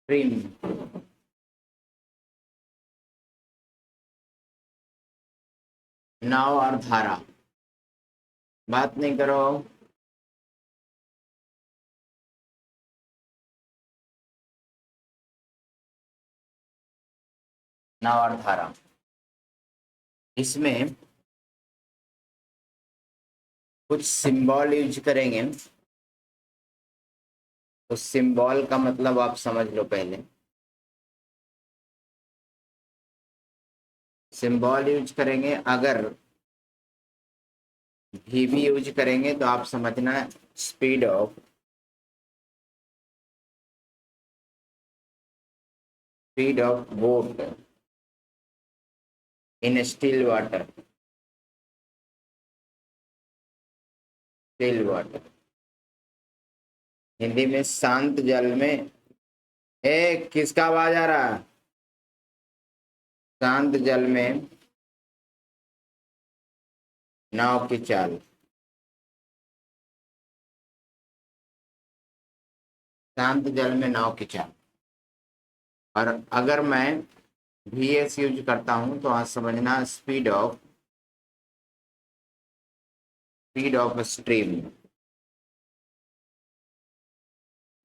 Stream. नाव और धारा, बात नहीं करो। नाव और धारा, इसमें कुछ सिंबल यूज करेंगे। उस सिंबल का मतलब आप समझ लो पहले। सिंबल यूज करेंगे, अगर भी यूज करेंगे तो आप समझना speed of boat in still water. Still water Hindi में शांत जल में। किसका आवाज आ रहा है? शांत जल में नाव की चाल। शांत जल में नाव की चाल। और अगर मैं VS यूज करता हूं तो आज समझना स्पीड ऑफ स्ट्रीम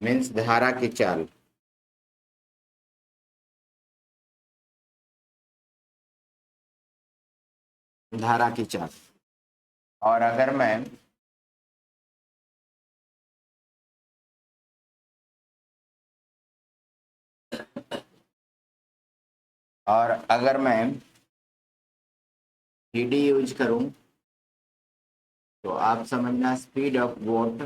मीन्स धारा की चाल। धारा की चाल। और अगर मैं VD यूज करूं तो आप समझना speed of boat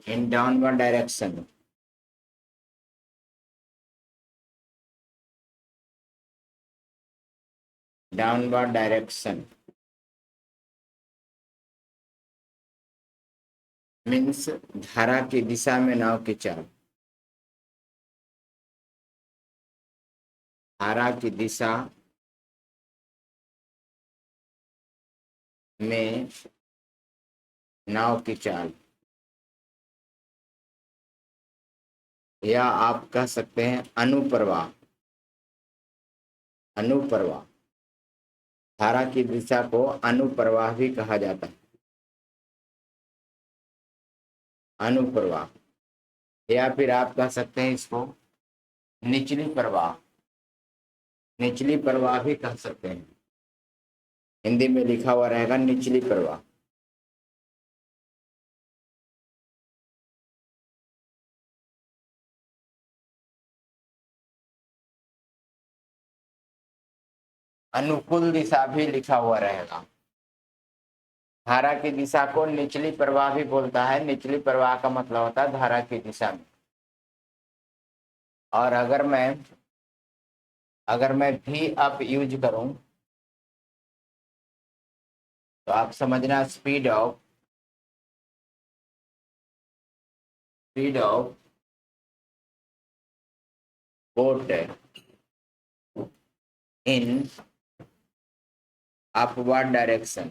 in downward direction. Downward direction means धारा की दिशा में नाव की चाल। धारा की दिशा में नाव की चाल, या आप कह सकते हैं अनुप्रवाह। अनुप्रवाह, धारा की दिशा को अनुप्रवाह भी कहा जाता है। अनुप्रवाह, या फिर आप कह सकते हैं इसको निचली प्रवाह। निचली प्रवाह भी कह सकते हैं। हिंदी में लिखा हुआ रहेगा निचली प्रवाह। अनुकूल दिशा भी लिखा हुआ रहेगा। धारा की दिशा को निचली प्रवाह भी बोलता है। निचली प्रवाह का मतलब होता है धारा की दिशा में। और अगर मैं भी अप यूज करूं तो आप समझना speed of boat in upward direction.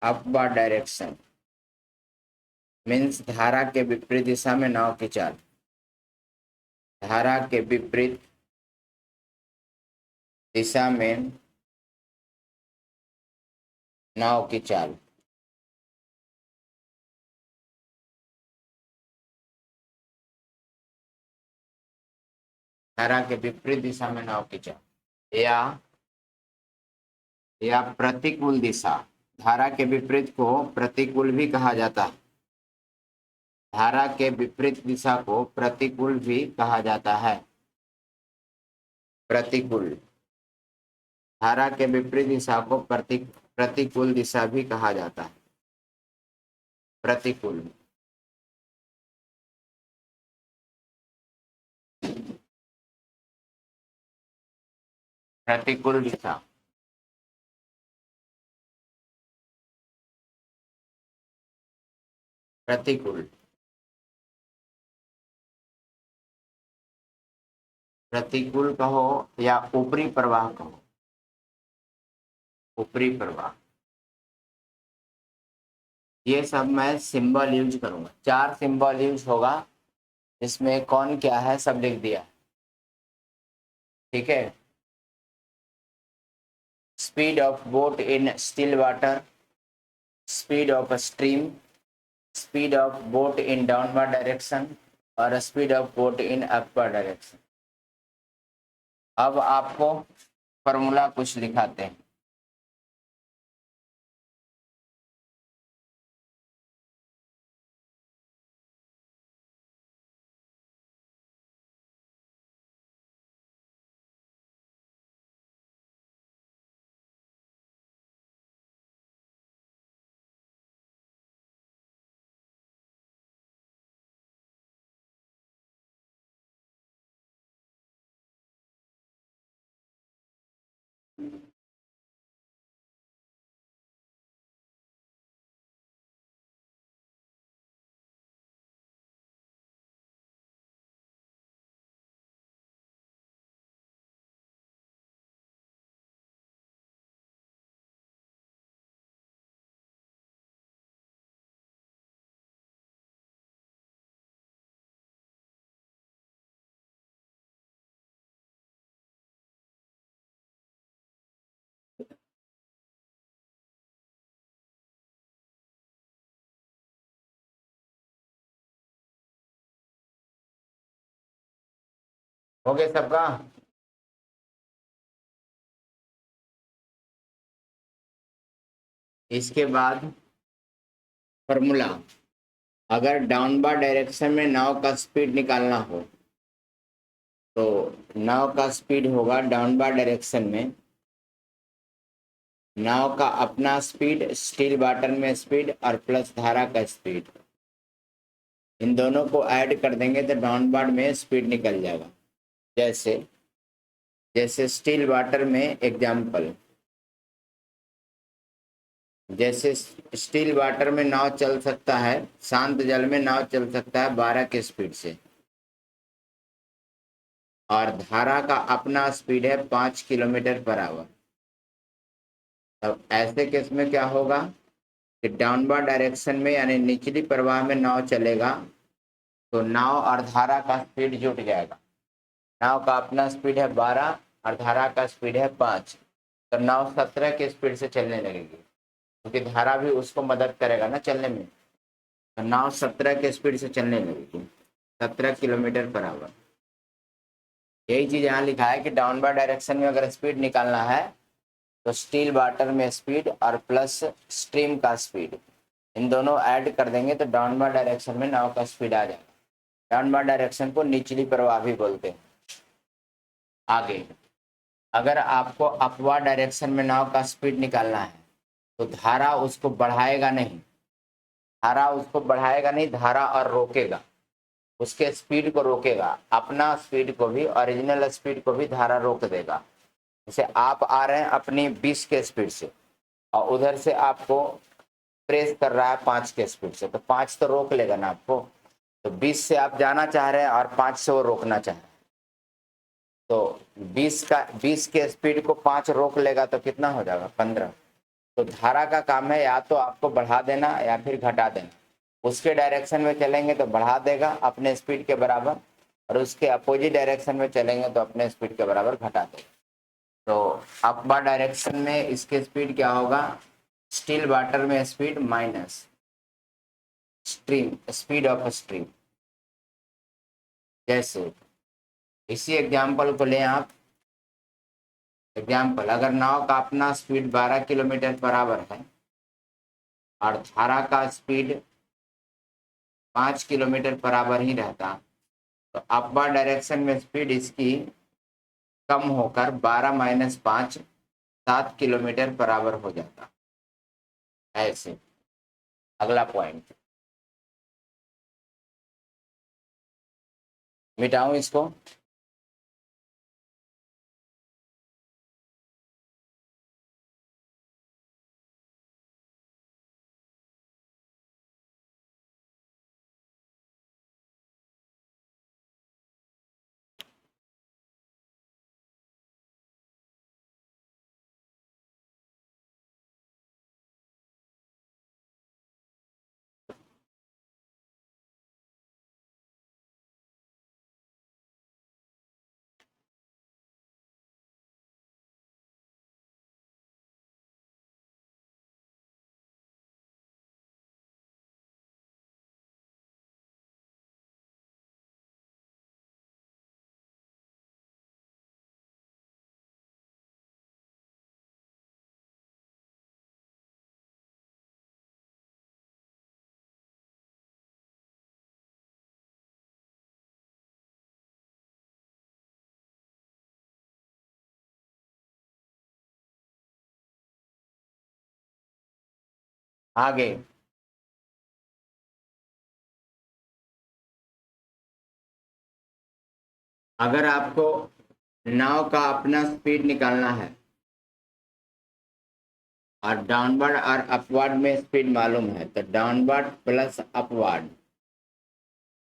Upward direction means धारा के विपरीत दिशा में नाव की चाल। धारा के विपरीत दिशा में नाव की चाल। धारा के विपरीत दिशा में नाव की चाल, या प्रतिकूल दिशा। धारा के विपरीत को प्रतिकूल भी कहा जाता है। धारा के विपरीत दिशा को प्रतिकूल भी कहा जाता है। प्रतिकूल, धारा के विपरीत दिशा को प्रतिकूल दिशा भी कहा जाता है। प्रतिकूल, प्रतिकूल दिशा। प्रतिकूल, प्रतिकूल कहो या ऊपरी प्रवाह कहो, ऊपरी प्रवाह, ये सब मैं सिंबल यूज करूंगा। 4 सिंबल यूज होगा, इसमें कौन क्या है सब लिख दिया, ठीक है। Speed of boat in still water, speed of stream, speed of boat in downward direction और speed of boat in upward direction. अब आपको फॉर्मूला कुछ दिखाते हैं। हो गया सबका? इसके बाद फॉर्मूला, अगर डाउनवर्ड डायरेक्शन में नाव का स्पीड निकालना हो तो नाव का स्पीड होगा डाउनवर्ड डायरेक्शन में नाव का अपना स्पीड, स्टिल वाटर में स्पीड और प्लस धारा का स्पीड, इन दोनों को ऐड कर देंगे तो डाउनवर्ड में स्पीड निकल जाएगा। जैसे जैसे स्टिल वाटर में एग्जाम्पल, जैसे स्टिल वाटर में नाव चल सकता है, शांत जल में नाव चल सकता है 12 की स्पीड से और धारा का अपना स्पीड है 5 किलोमीटर पर आवर। तब ऐसे केस में क्या होगा कि डाउनवर्ड डायरेक्शन में यानी निचली प्रवाह में नाव चलेगा तो नाव और धारा का स्पीड जुट जाएगा। नाव का अपना स्पीड है 12 और धारा का स्पीड है 5, तो नाव 17 की स्पीड से चलने लगेगी क्योंकि धारा भी उसको मदद करेगा ना चलने में, तो नाव 17 की स्पीड से चलने लगेगी, 17 किलोमीटर पर आवर। यही चीज यहाँ लिखा है कि डाउनवर्ड डायरेक्शन में अगर स्पीड निकालना है तो स्टील वाटर में स्पीड और प्लस स्ट्रीम का स्पीड, इन दोनों ऐड कर देंगे तो डाउनवर्ड डायरेक्शन में नाव का स्पीड आ जाएगा। डाउनवर्ड डायरेक्शन को निचली प्रवाह भी बोलते हैं। आगे अगर आपको अपवर्ड डायरेक्शन में नाव का स्पीड निकालना है तो धारा उसको बढ़ाएगा नहीं, धारा उसको बढ़ाएगा नहीं, धारा और रोकेगा, उसके स्पीड को रोकेगा, अपना स्पीड को भी, ओरिजिनल स्पीड को भी धारा रोक देगा। जैसे आप आ रहे हैं अपनी 20 के स्पीड से और उधर से आपको प्रेस कर रहा है 5 के स्पीड से, तो 5 तो रोक लेगा ना आपको। तो 20 से आप जाना चाह रहे हैं और 5 से वो रोकना चाह रहे हैं, तो 20 के स्पीड को 5 रोक लेगा तो कितना हो जाएगा 15। तो धारा का काम है या तो आपको बढ़ा देना या फिर घटा देना। उसके डायरेक्शन में चलेंगे तो बढ़ा देगा अपने स्पीड के बराबर और उसके अपोजिट डायरेक्शन में चलेंगे तो अपने स्पीड के बराबर घटा देगा। तो अपवर्ड डायरेक्शन में इसके स्पीड क्या होगा, स्टिल वाटर में speed minus stream, speed of stream. जैसे इसी एग्जाम्पल को लें आप, एग्जाम्पल अगर नाव का अपना स्पीड 12 किलोमीटर पर आवर है और धारा का स्पीड 5 किलोमीटर पर आवर ही रहता तो अपवर्ड डायरेक्शन में स्पीड इसकी कम होकर 12 माइनस 5 7 किलोमीटर पर आवर हो जाता। ऐसे अगला पॉइंट मिटाऊं इसको, आगे अगर आपको नाव का अपना स्पीड निकालना है और डाउनवर्ड और अपवर्ड में स्पीड मालूम है, तो डाउनवर्ड प्लस अपवर्ड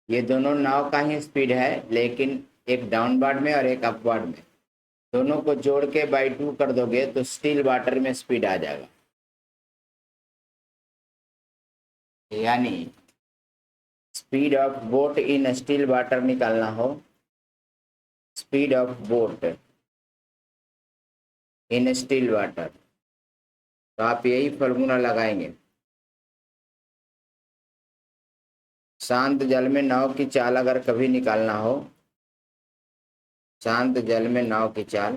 ये दोनों नाव का ही स्पीड है, लेकिन एक डाउनवर्ड में और एक अपवर्ड में, दोनों को जोड़ के बाई 2 कर दोगे तो स्टिल वाटर में स्पीड आ जाएगा। यानी speed of boat in still water निकालना हो, speed of boat in still water, तो आप यही फॉर्मूला लगाएंगे। शांत जल में नाव की चाल अगर कभी निकालना हो, शांत जल में नाव की चाल,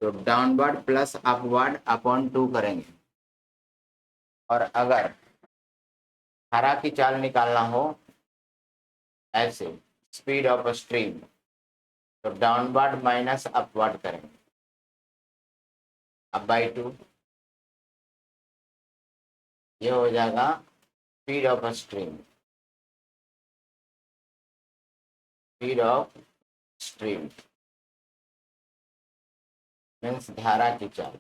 तो डाउनवर्ड प्लस अपवर्ड अपॉन 2 करेंगे। और अगर धारा की चाल निकालना हो ऐसे, स्पीड ऑफ स्ट्रीम, तो डाउनवर्ड माइनस अपवर्ड करेंगे। अब बाई 2 ये हो जाएगा speed of stream, speed of stream means धारा की चाल।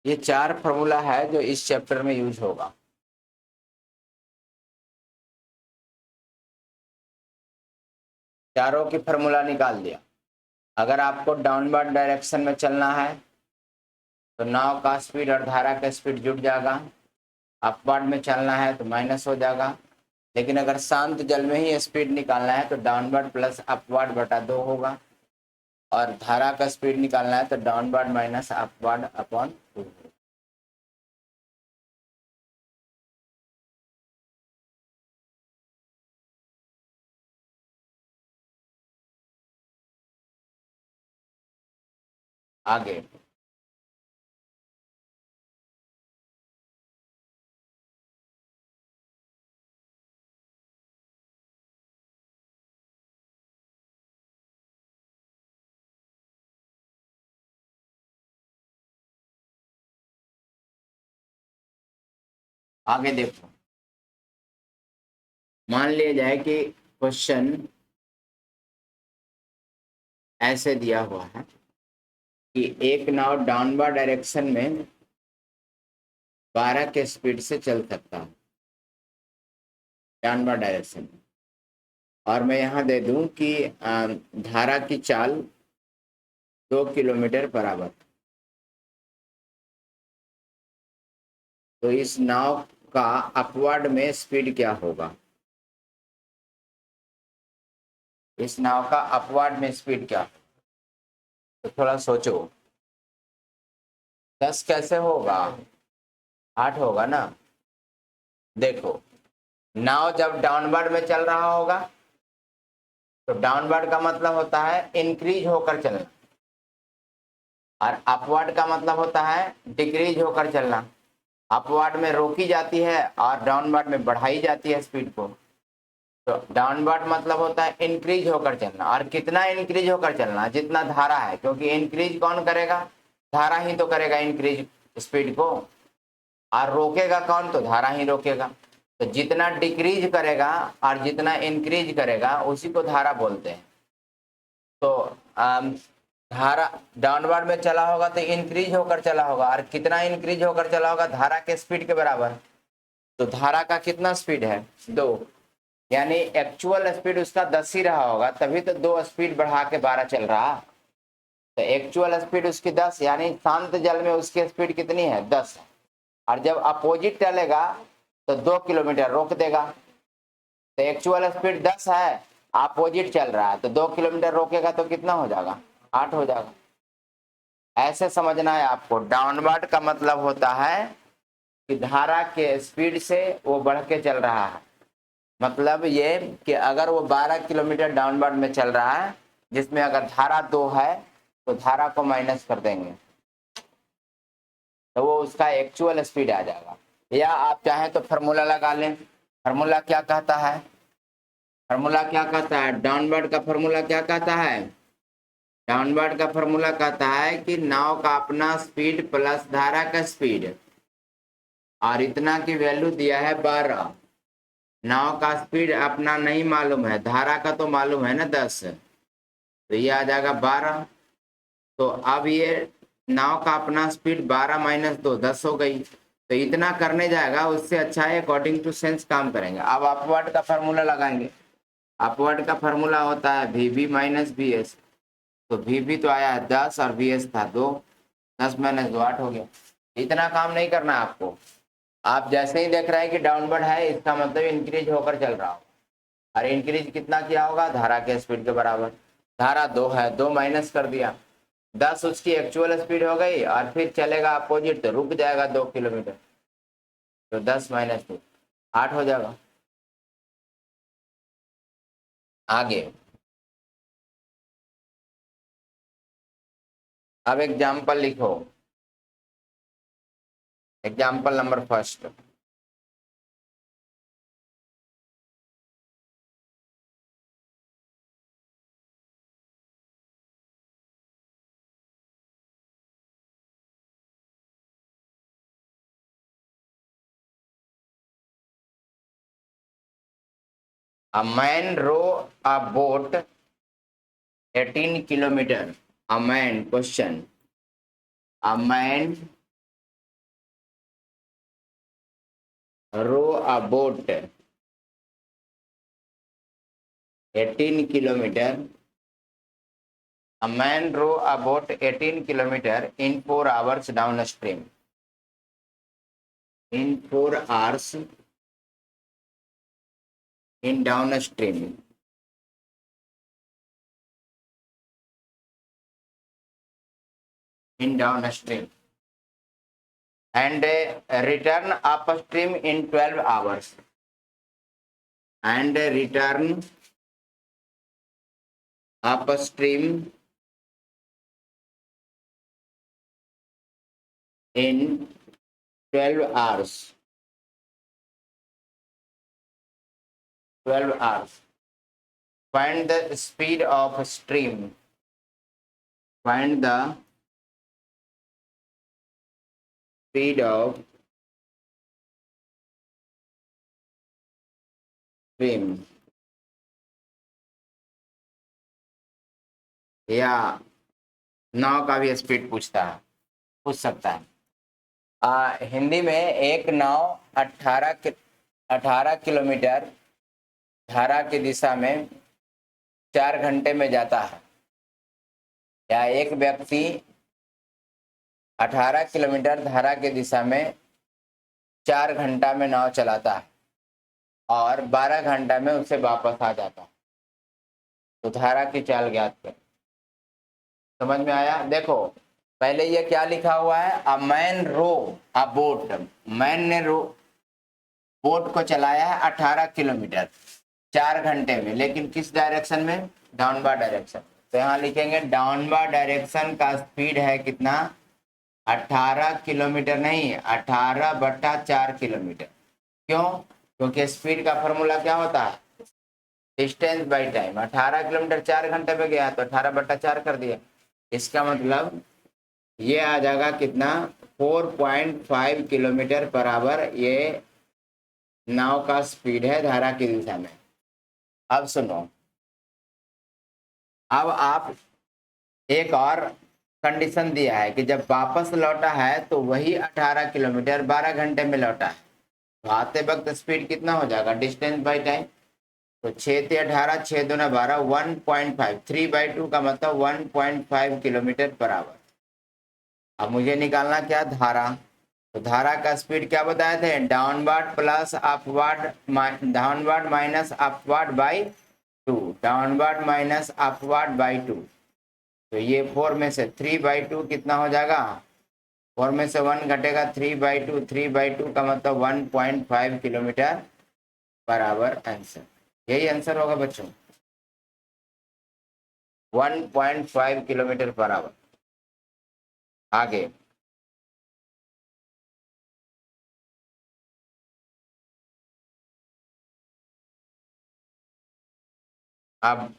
ये 4 फॉर्मूला है जो इस चैप्टर में यूज होगा। चारों की फॉर्मूला निकाल दिया। अगर आपको डाउनवर्ड डायरेक्शन में चलना है तो नाव का स्पीड और धारा का स्पीड जुड़ जाएगा, अपवर्ड में चलना है तो माइनस हो जाएगा। लेकिन अगर शांत जल में ही स्पीड निकालना है तो डाउनवर्ड प्लस अपवर्ड बटा 2 होगा, और धारा का स्पीड निकालना है तो डाउनवर्ड माइनस अपवर्ड अपॉन 2। आगे आगे देखो, मान लिया जाए कि क्वेश्चन ऐसे दिया हुआ है कि एक नाव डाउनवर्ड डायरेक्शन में 12 के स्पीड से चल सकता है, डाउनवर्ड डायरेक्शन में, और मैं यहाँ दे दूं कि धारा की चाल 2 किलोमीटर बराबर, तो इस नाव का अपवर्ड में स्पीड क्या होगा, इस नाव का अपवर्ड में स्पीड क्या, तो थोड़ा सोचो। 10 कैसे होगा, 8 होगा ना। देखो, नाव जब डाउनवर्ड में चल रहा होगा तो डाउनवर्ड का मतलब होता है इंक्रीज होकर चलना, और अपवर्ड का मतलब होता है डिक्रीज होकर चलना। अपवर्ड में रोकी जाती है और डाउनवर्ड में बढ़ाई जाती है स्पीड को। तो डाउनवर्ड मतलब होता है इंक्रीज होकर चलना, और कितना इंक्रीज होकर चलना, जितना धारा है, क्योंकि इंक्रीज कौन करेगा, धारा ही तो करेगा इंक्रीज स्पीड को, और रोकेगा कौन, तो धारा ही रोकेगा। तो जितना डिक्रीज करेगा और जितना इंक्रीज करेगा उसी को धारा बोलते हैं। तो धारा डाउनवर्ड में चला होगा तो इंक्रीज होकर चला होगा, और कितना इंक्रीज होकर चला होगा, धारा के स्पीड के बराबर। तो धारा का कितना स्पीड है, 2, यानी एक्चुअल स्पीड उसका 10 ही रहा होगा, तभी तो 2 स्पीड बढ़ा के 12 चल रहा। तो एक्चुअल स्पीड उसकी 10, यानी शांत जल में उसकी स्पीड कितनी है, 10, और जब अपोजिट चलेगा तो 2 किलोमीटर रोक देगा। तो एक्चुअल स्पीड 10 है, अपोजिट चल रहा है, तो 2 किलोमीटर रोकेगा तो कितना हो जाएगा, 8 हो जाएगा। ऐसे समझना है आपको। डाउनवर्ड का मतलब होता है कि धारा के स्पीड से वो बढ़ के चल रहा है, मतलब ये कि अगर वो 12 किलोमीटर डाउनवर्ड में चल रहा है, जिसमें अगर धारा 2 है तो धारा को माइनस कर देंगे तो वो उसका एक्चुअल स्पीड आ जाएगा। या आप चाहें तो फार्मूला लगा लें। फार्मूला क्या कहता है, फॉर्मूला क्या कहता है, डाउनवर्ड का फॉर्मूला क्या कहता है, डाउनवर्ड का फॉर्मूला कहता है कि नाव का अपना स्पीड प्लस धारा का स्पीड, और इतना की वैल्यू दिया है 12। नाव का स्पीड अपना नहीं मालूम है, धारा का तो मालूम है ना 10, तो ये आ जाएगा 12। तो अब ये नाव का अपना स्पीड 12 माइनस 2 10 हो गई, तो इतना करने जाएगा, उससे अच्छा है अकॉर्डिंग टू सेंस काम करेंगे। अब अपवर्ड का फार्मूला लगाएंगे। अपवर्ड का फार्मूला होता है वी माइनस वी एस, तो वी तो आया है 10 और वी एस था 2, 10 माइनस 2 8 हो गया। इतना काम नहीं करना आपको, आप जैसे ही देख रहे हैं कि डाउनवर्ड है, इसका मतलब इंक्रीज होकर चल रहा हो, और इंक्रीज कितना किया होगा, धारा के स्पीड के बराबर। धारा 2 है, 2 माइनस कर दिया, 10 उसकी एक्चुअल स्पीड हो गई, और फिर चलेगा अपोजिट तो रुक जाएगा 2 किलोमीटर, तो 10 माइनस 2 8 हो जाएगा। आगे अब एग्जाम्पल लिखो, example number first. A man row a boat 18 kilometer. A man, question. A man row a boat 18 kilometer. A man row a boat 18 kilometer in 4 hours downstream. In 4 hours in downstream. In downstream. And return upstream in 12 hours. And return upstream in 12 hours. 12 hours. Find the speed of stream. Find the speed of stream. या नाव का भी speed पूछता है, पूछ सकता है। हिंदी में एक नाव 18 किलोमीटर धारा की दिशा में 4 घंटे में जाता है, या एक व्यक्ति 18 किलोमीटर धारा की दिशा में 4 घंटा में नाव चलाता है और 12 घंटा में उसे वापस आ जाता है, तो धारा की चाल ज्ञात करें। समझ में आया? देखो पहले ये क्या लिखा हुआ है, a man row a boat, man ने रो बोट को चलाया है 18 किलोमीटर 4 घंटे में, लेकिन किस डायरेक्शन में, डाउनवर्ड डायरेक्शन। तो यहाँ लिखेंगे डाउनवर्ड डायरेक्शन का स्पीड है कितना, 18 किलोमीटर नहीं, 18/4 किलोमीटर। क्यों? क्योंकि स्पीड का फॉर्मूला क्या होता है, डिस्टेंस बाई टाइम। 18 किलोमीटर 4 घंटे में गया तो 18/4 कर दिया, इसका मतलब ये आ जाएगा कितना, 4.5 किलोमीटर पर आवर ये नाव का स्पीड है धारा की दिशा में। अब सुनो, अब आप एक और कंडीशन दिया है कि जब वापस लौटा है तो वही 18 किलोमीटर 12 घंटे में लौटा है, तो आते वक्त स्पीड कितना हो जाएगा, डिस्टेंस बाई टाइम। तो 6 × 18 6 × 2 = 12, 1.5 3/2 का मतलब 1.5 किलोमीटर पर आवर। अब मुझे निकालना क्या, धारा। तो धारा का स्पीड क्या बताए थे, downward plus upward, downward minus upward by 2, downward minus upward by 2। तो ये 4 में से 3/2 कितना हो जाएगा, 4 में से 1 घटेगा, 3/2, 3/2 का मतलब 1.5 किलोमीटर पर आवर आंसर। यही आंसर होगा बच्चों, 1.5 किलोमीटर पर आवर। आगे अब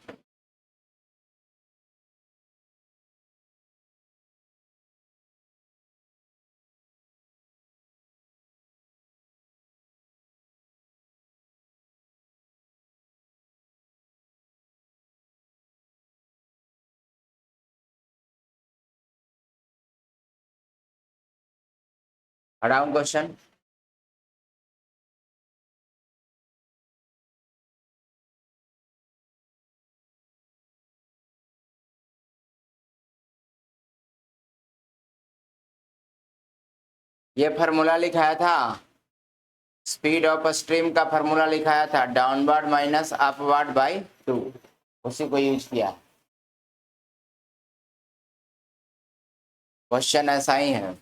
हटाऊं क्वेश्चन? ये फार्मूला लिखाया था, स्पीड ऑफ स्ट्रीम का फार्मूला लिखाया था, डाउनवर्ड माइनस अपवर्ड बाई 2, उसी को यूज किया। क्वेश्चन ऐसा ही है।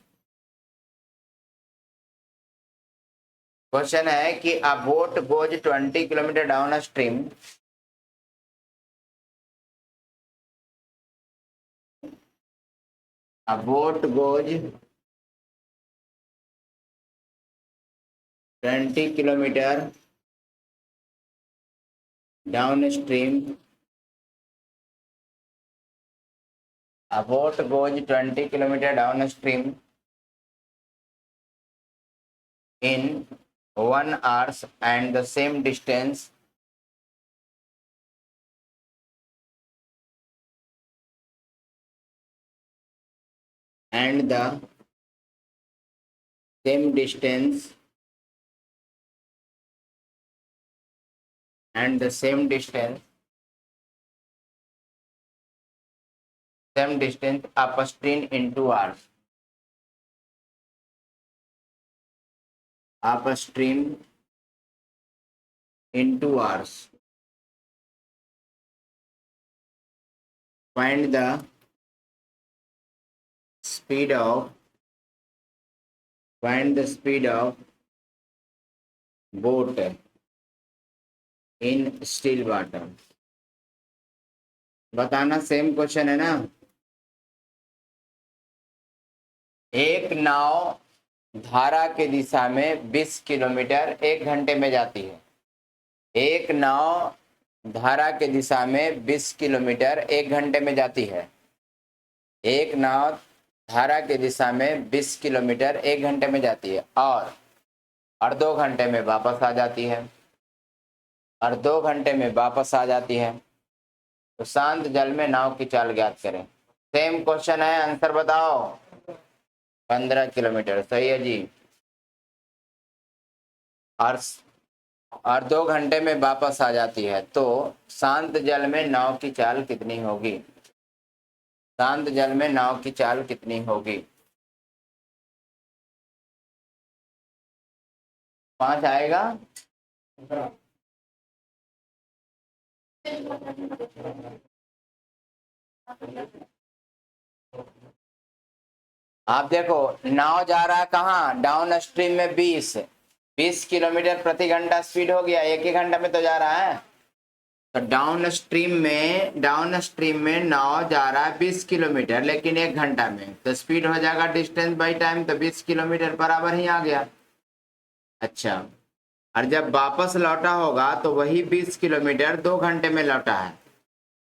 क्वेश्चन है कि अ boat goes 20 kilometre down stream, a boat goes 20 kilometre down stream, a boat goes 20 kilometre down stream in 1 hours and the same distance and the same distance and the same distance upstream in 2 hours, upstream in 2 hours. Find the speed of boat in still water. बताना, same question है ना। एक नाव धारा की दिशा में 20 kilometre 1 घंटे में जाती है। एक नाव धारा की दिशा में 20 किलोमीटर 1 घंटे में जाती है। एक नाव धारा की दिशा में 20 किलोमीटर 1 घंटे में जाती है और 2 घंटे में वापस आ जाती है, और 2 घंटे में वापस आ जाती है। तो शांत जल में नाव की चाल ज्ञात करें। सेम क्वेश्चन है, आंसर बताओ। 15 किलोमीटर, सही है जी। और 2 घंटे में वापस आ जाती है, तो शांत जल में नाव की चाल कितनी होगी? शांत जल में नाव की चाल कितनी होगी? 5 आएगा। आप देखो, नाव जा रहा है कहाँ? डाउन स्ट्रीम में 20 किलोमीटर प्रति घंटा स्पीड हो गया, 1 ही घंटा में तो जा रहा है। तो डाउन स्ट्रीम में नाव जा रहा है 20 किलोमीटर, लेकिन 1 घंटा में, तो स्पीड हो जाएगा डिस्टेंस बाई टाइम, तो 20 किलोमीटर बराबर ही आ गया। अच्छा, और जब वापस लौटा होगा तो वही 20 किलोमीटर 2 घंटे में लौटा है,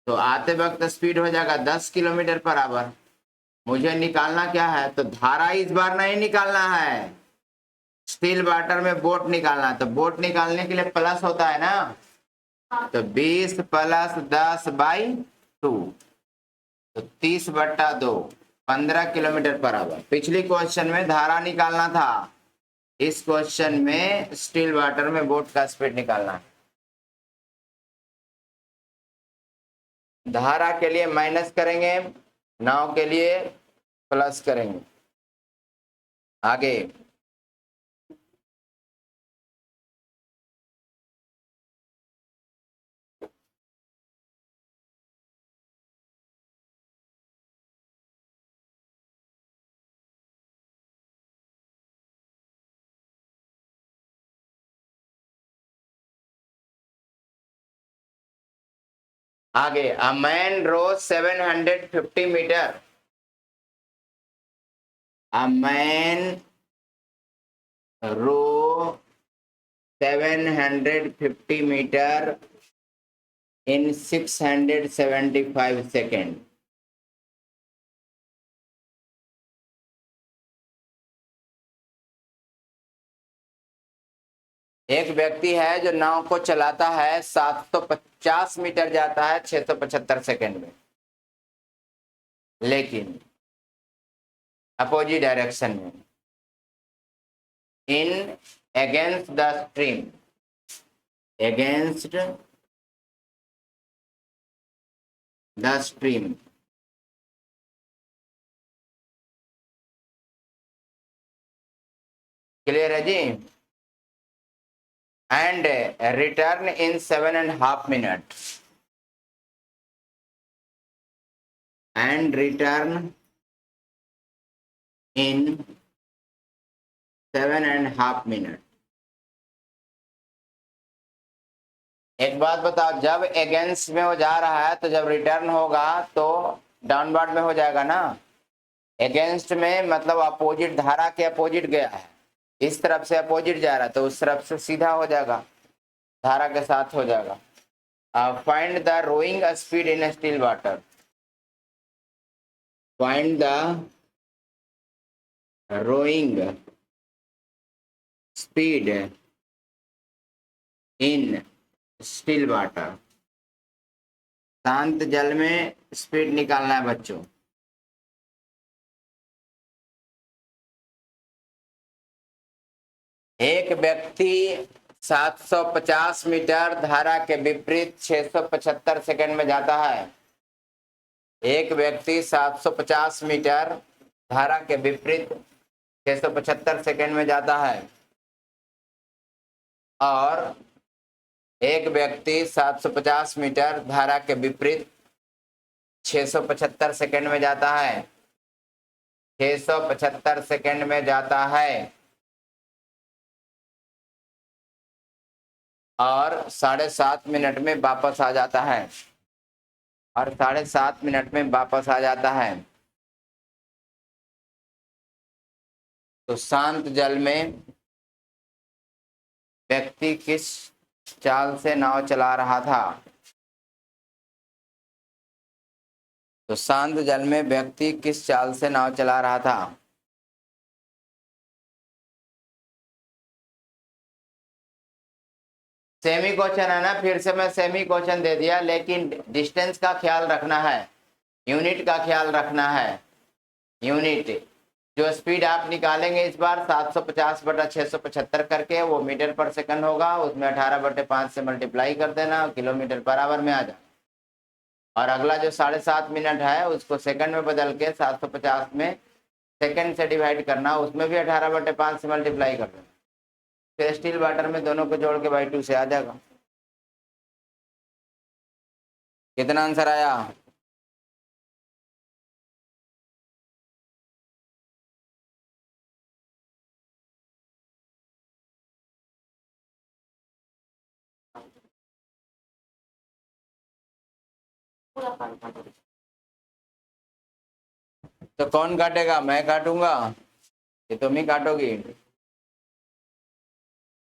तो आते वक्त स्पीड हो जाएगा 10 किलोमीटर बराबर। मुझे निकालना क्या है? तो धारा इस बार नहीं निकालना है, स्टिल वाटर में बोट निकालना है। तो बोट निकालने के लिए प्लस होता है ना, तो 20 प्लस 10 बाई 2, तो 30/2, 15 किलोमीटर बराबर। पिछली क्वेश्चन में धारा निकालना था, इस क्वेश्चन में स्टिल वाटर में बोट का स्पीड निकालना है। धारा के लिए माइनस करेंगे, नाव के लिए प्लस करेंगे। आगे a man rose 750 meter. A man rose 750 meter in 675 second. एक व्यक्ति है जो नाव को चलाता है, 750 मीटर जाता है 675 सेकेंड में, लेकिन अपोजिट डायरेक्शन में, in against the stream, against the stream. Clear है जी? And return in 7.5 minute, and return in 7.5 minute. एक बात बताओ, जब अगेंस्ट में वो जा रहा है तो जब रिटर्न होगा तो डाउनवर्ड में हो जाएगा ना। अगेंस्ट में मतलब अपोजिट, धारा के अपोजिट गया है, इस तरफ से अपोजिट जा रहा है तो उस तरफ से सीधा हो जाएगा, धारा के साथ हो जाएगा। Find the rowing speed in still water, find the rowing speed in still water. शांत जल में स्पीड निकालना है बच्चों। एक व्यक्ति 750 मीटर धारा के विपरीत 675 सेकंड में जाता है। एक व्यक्ति 750 मीटर धारा के विपरीत 675 सेकंड में जाता है, और एक व्यक्ति 750 मीटर धारा के विपरीत 675 सेकंड में जाता है, 675 सेकंड में जाता है, और 7.5 मिनट में वापस आ जाता है, और 7.5 मिनट में वापस आ जाता है। तो शांत जल में व्यक्ति किस चाल से नाव चला रहा था? तो शांत जल में व्यक्ति किस चाल से नाव चला रहा था? सेमी क्वेश्चन है ना, फिर से मैं सेमी क्वेश्चन दे दिया, लेकिन डिस्टेंस का ख्याल रखना है, यूनिट का ख्याल रखना है। यूनिट जो स्पीड आप निकालेंगे इस बार 750/675 करके, वो मीटर पर सेकंड होगा, उसमें 18/5 से मल्टीप्लाई कर देना, किलोमीटर पर आवर में आ जाए। और अगला जो 7.5 मिनट है उसको सेकंड में बदल के 750 में सेकंड से डिवाइड करना, उसमें भी 18/5 से मल्टीप्लाई कर देना, फिर स्टील वाटर में दोनों को जोड़ के बाई 2 से आ जाएगा। कितना आंसर आया? तो कौन काटेगा? मैं काटूंगा कि तुम ही काटोगी?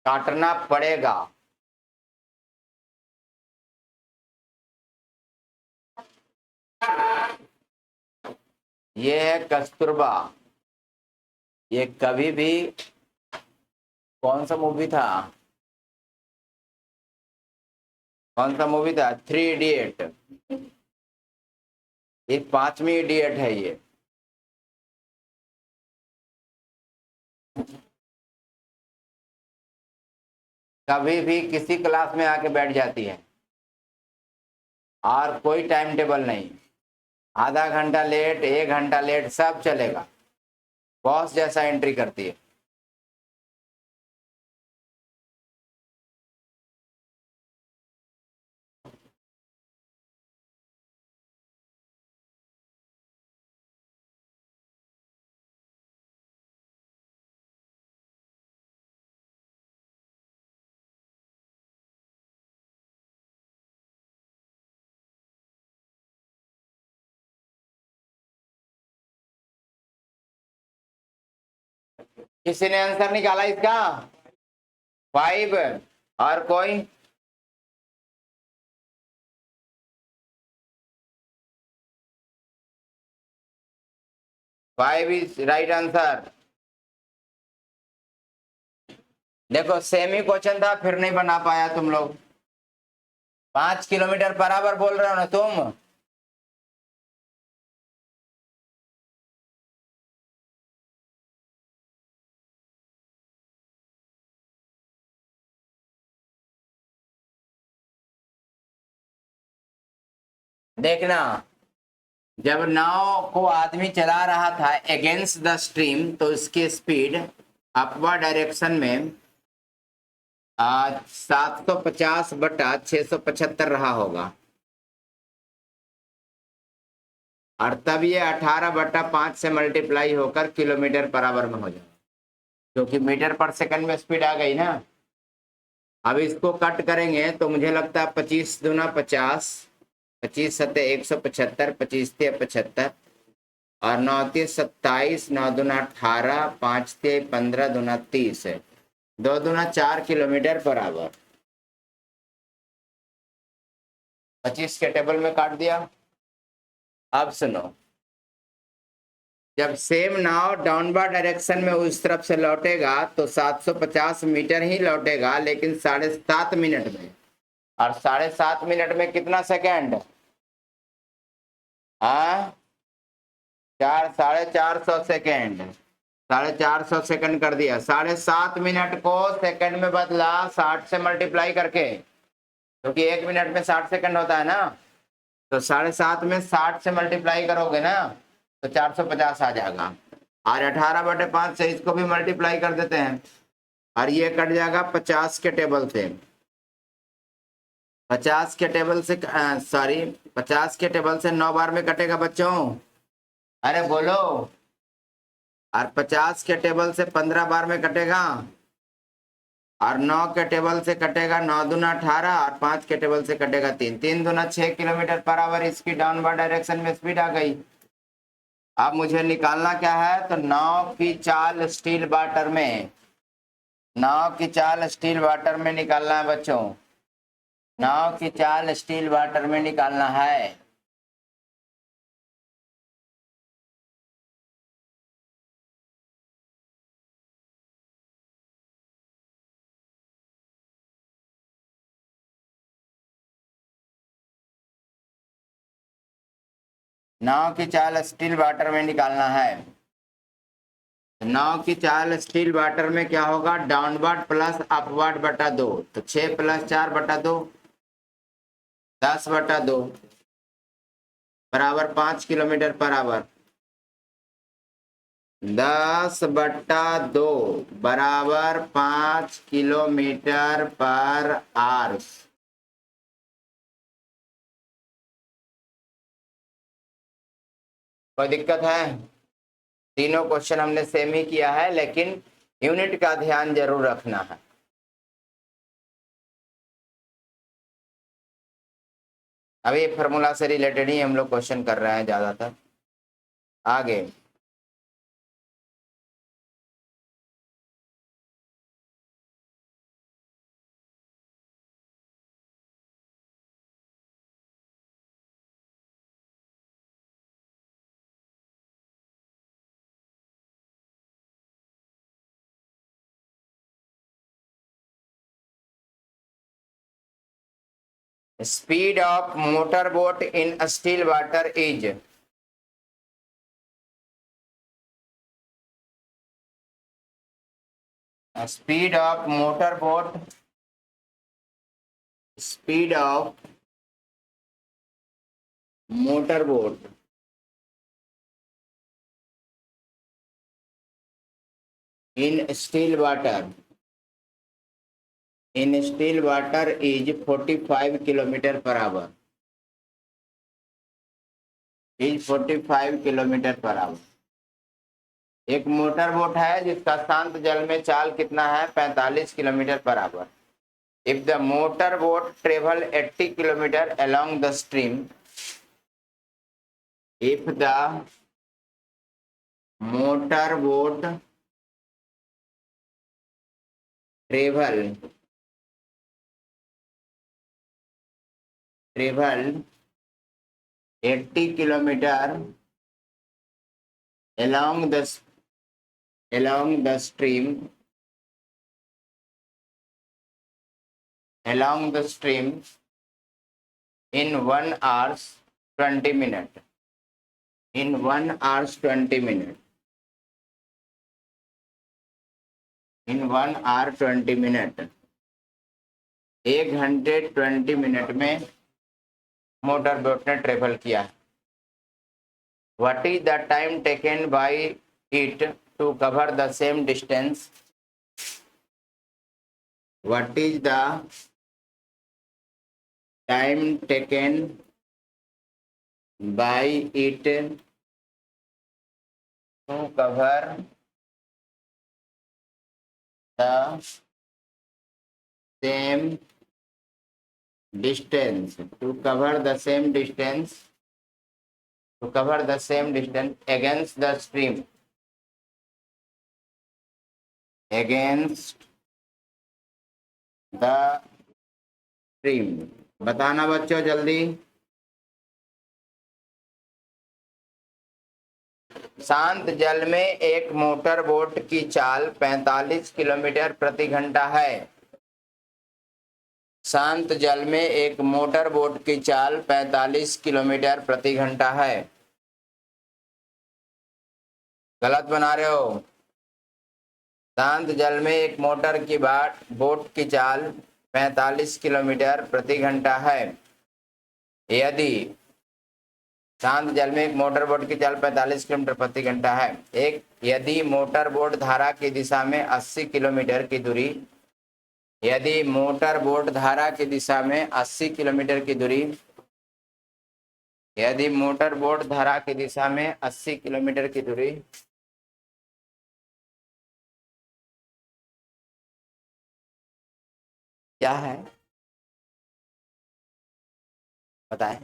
काटना पड़ेगा। ये है कस्तूरबा। ये कभी भी कौन सा मूवी था, कौन सा मूवी था? 3 इडियट। ये 5वीं इडियट है ये। कभी भी किसी क्लास में आके बैठ जाती है और कोई टाइम टेबल नहीं, आधा घंटा लेट, 1 घंटा लेट, सब चलेगा, बॉस जैसा एंट्री करती है। किसी ने आंसर निकाला इसका? 5। और कोई? 5 इज राइट आंसर। देखो सेम ही क्वेश्चन था, फिर नहीं बना पाया तुम लोग। 5 किलोमीटर बराबर बोल रहे हो ना तुम। देखना, जब नाव को आदमी चला रहा था अगेंस्ट द स्ट्रीम, तो इसकी स्पीड अपवर्ड डायरेक्शन में 750/675 रहा होगा, और तब ये 18/5 से मल्टीप्लाई होकर किलोमीटर पर आवर में हो जाएगा, क्योंकि मीटर पर सेकंड में स्पीड आ गई ना। अब इसको कट करेंगे तो मुझे लगता है 25 दूना 50, 25 सत्ते 175, 25 ते 75, और 9 ते 27, 9 दूना 18, 5 ते 15, दूना 30 है, 2 दूना 4 किलोमीटर पर आवर। 25 के टेबल में काट दिया। अब सुनो, जब सेम नाव डाउनवर्ड डायरेक्शन में उस तरफ से लौटेगा तो 750 मीटर ही लौटेगा, लेकिन 7.5 मिनट में। और 7.5 मिनट में कितना सेकंड? हाँ, 450 सेकेंड। 450 सेकंड कर दिया। 7.5 मिनट को सेकंड में बदला 60 से मल्टीप्लाई करके, क्योंकि 1 मिनट में 60 सेकंड होता है ना। तो 7.5 में 60 से मल्टीप्लाई करोगे ना तो 450 आ जाएगा, और 18/5 से इसको भी मल्टीप्लाई कर देते हैं, और ये कट जाएगा 50 के टेबल से। 50 के टेबल से 50 के टेबल से 9 बार में कटेगा बच्चों। अरे बोलो। और 50 के टेबल से 15 बार में कटेगा, और 9 के टेबल से कटेगा 9 दूना 18, और 5 के टेबल से कटेगा 3, 3 दूना 6 किलोमीटर पर आवर इसकी डाउनवर्ड डायरेक्शन में स्पीड आ गई। अब मुझे निकालना क्या है, तो नाव की चाल स्टील वाटर में, नाव की चाल स्टील वाटर में निकालना है बच्चों। नाव की चाल स्टील वाटर में निकालना है। नाव की चाल स्टील वाटर में निकालना है। नाव की चाल स्टील वाटर में क्या होगा, डाउनवर्ड प्लस अपवर्ड बटा 2, तो 6 + 4/2, 10/2 बराबर 5 किलोमीटर पर आवर। 10/2 बराबर 5 किलोमीटर पर आवर। कोई दिक्कत है? तीनों क्वेश्चन हमने सेम ही किया है, लेकिन यूनिट का ध्यान जरूर रखना है। अभी फार्मूला से रिलेटेड ही हम लोग क्वेश्चन कर रहे हैं ज्यादातर। आगे speed of motor boat in still water is, speed of motor boat, speed of motor boat in still water, in still water is 45 kilometre per our, is 45 kilometre per our. एक motor boat है जिसका शांत जल में चाल कितना है, 45 kilometre per our. If the motor boat travel 80 kilometre along the stream, if the motor boat travel 80 kilometre along the stream in 1 hours 20 minutes. In 1 hours 20 minutes. In 1 hour 20 minutes. 1 घंटे 20 minute में motor boat ने travel किया. What is the time taken by it to cover the same distance? What is the time taken by it to cover the same distance? To cover the same distance against the stream. Against the stream. बताना बच्चों जल्दी. शांत जल में एक motor boat की चाल 45 kilometre प्रति घंटा है. शांत जल में एक मोटर बोट की चाल 45 किलोमीटर प्रति घंटा है. गलत बना रहे हो. शांत जल में एक मोटर की बोट की चाल 45 किलोमीटर प्रति घंटा है. यदि शांत जल में एक मोटर बोट की चाल 45 किलोमीटर प्रति घंटा है. यदि मोटर बोट धारा की दिशा में 80 किलोमीटर की दूरी यदि मोटर बोट धारा की दिशा में 80 किलोमीटर की दूरी यदि मोटर बोट धारा की दिशा में 80 किलोमीटर की दूरी क्या है बताएं.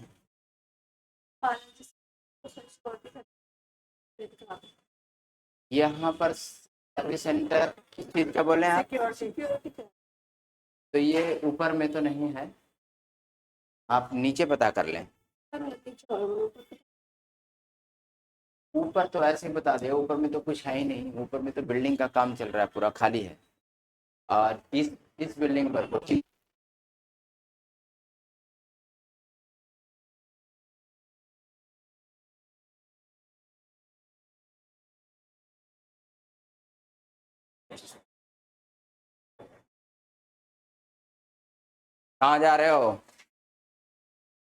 यहाँ पर सर्विस सेंटर किस चीज का बोले आप? तो ये ऊपर में तो नहीं है, आप नीचे पता कर लें. ऊपर तो ऐसे ही बता दे. ऊपर में तो कुछ है ही नहीं. ऊपर में तो बिल्डिंग का काम चल रहा है, पूरा खाली है. और इस बिल्डिंग पर कुछ कहाँ जा रहे हो?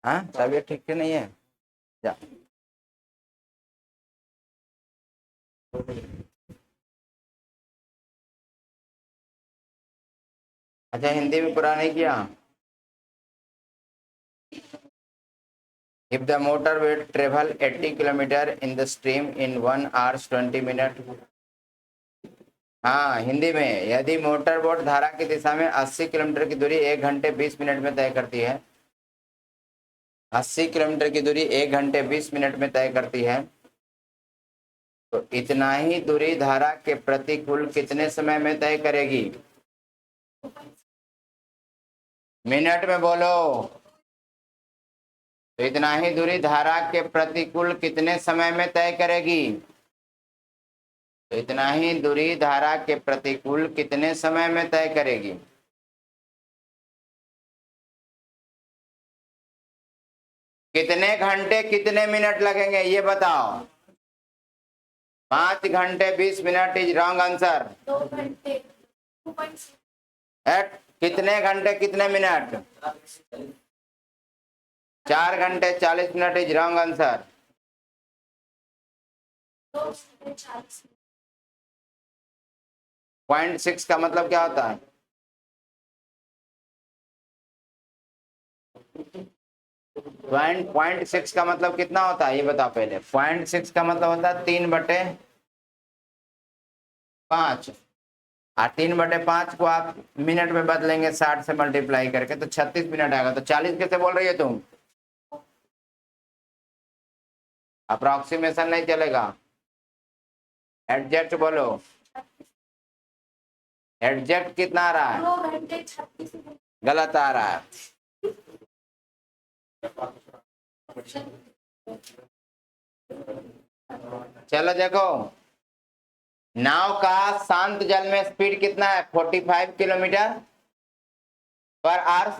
हाँ, तबीयत ठीक से नहीं है? जा. अच्छा, हिंदी में पूरा नहीं किया. If the motor will travel 80 kilometer in the stream in 1 hours 20 minutes. हाँ, हिंदी में. यदि मोटर बोट धारा की दिशा में 80 किलोमीटर की दूरी 1 घंटे 20 मिनट में तय करती है. 80 किलोमीटर की दूरी 1 घंटे 20 मिनट में तय करती है, तो इतना ही दूरी धारा के प्रतिकूल कितने समय में तय करेगी? मिनट में बोलो. तो इतना ही दूरी धारा के प्रतिकूल कितने समय में तय करेगी? तो इतना ही दूरी धारा के प्रतिकूल कितने समय में तय करेगी? कितने घंटे कितने मिनट लगेंगे ये बताओ. 5 घंटे 20 मिनट इज रॉन्ग आंसर. 2 घंटे 2.6. कितने घंटे कितने मिनट? 4 घंटे 40 मिनट इज रॉन्ग आंसर. 0.6 का मतलब क्या होता है? 0.6 का मतलब कितना होता है ये बताओ पहले. 0.6 का मतलब होता है 3/5. 3/5 को आप मिनट में बदलेंगे 60 से मल्टीप्लाई करके तो 36 मिनट आएगा. तो 40 कैसे बोल रही है तुम? अप्रोक्सीमेशन नहीं चलेगा. एडजस्ट बोलो. एडजस्ट कितना आ रहा है? 2 घंटे 36 मिनट. गलत आ रहा है. चलो देखो, नाव का शांत जल में स्पीड कितना है? 45 किलोमीटर पर आवर,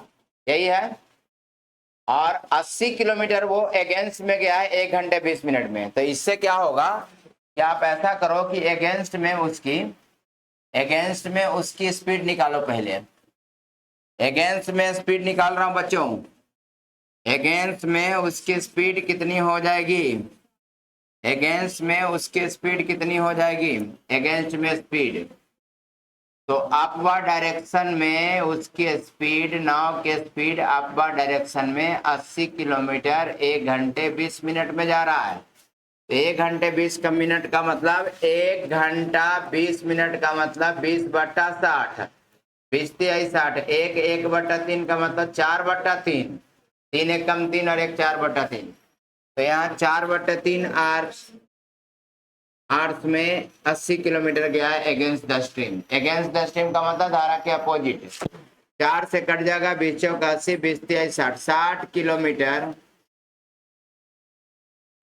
यही है। और 80 किलोमीटर वो अगेंस्ट में गया है 1 घंटे 20 मिनट में। तो इससे क्या होगा कि आप ऐसा करो कि अगेंस्ट में उसकी स्पीड निकालो। पहले अगेंस्ट में स्पीड निकाल रहा हूं बच्चों। अगेंस्ट में उसकी स्पीड कितनी हो जाएगी? अगेंस्ट में उसकी स्पीड कितनी हो जाएगी? अगेंस्ट में स्पीड, तो अपवर्ड डायरेक्शन में उसकी स्पीड, नाव की स्पीड अपवर्ड डायरेक्शन में 80 किलोमीटर 1 घंटे 20 मिनट में जा रहा है। 1 घंटे 20 का मिनट का मतलब 1 घंटा 20 मिनट का मतलब 20/60, 20×3 = 60, 1/3 का मतलब 4/3, 3 × 1 = 3 और 1 4/3। तो यहाँ 4/3 आवर्स में 80 किलोमीटर गया है against the stream. Against the stream का मतलब धारा के अपोजिट। 4 से कट जाएगा, 20 × 80, 20×3 = 60, 60 किलोमीटर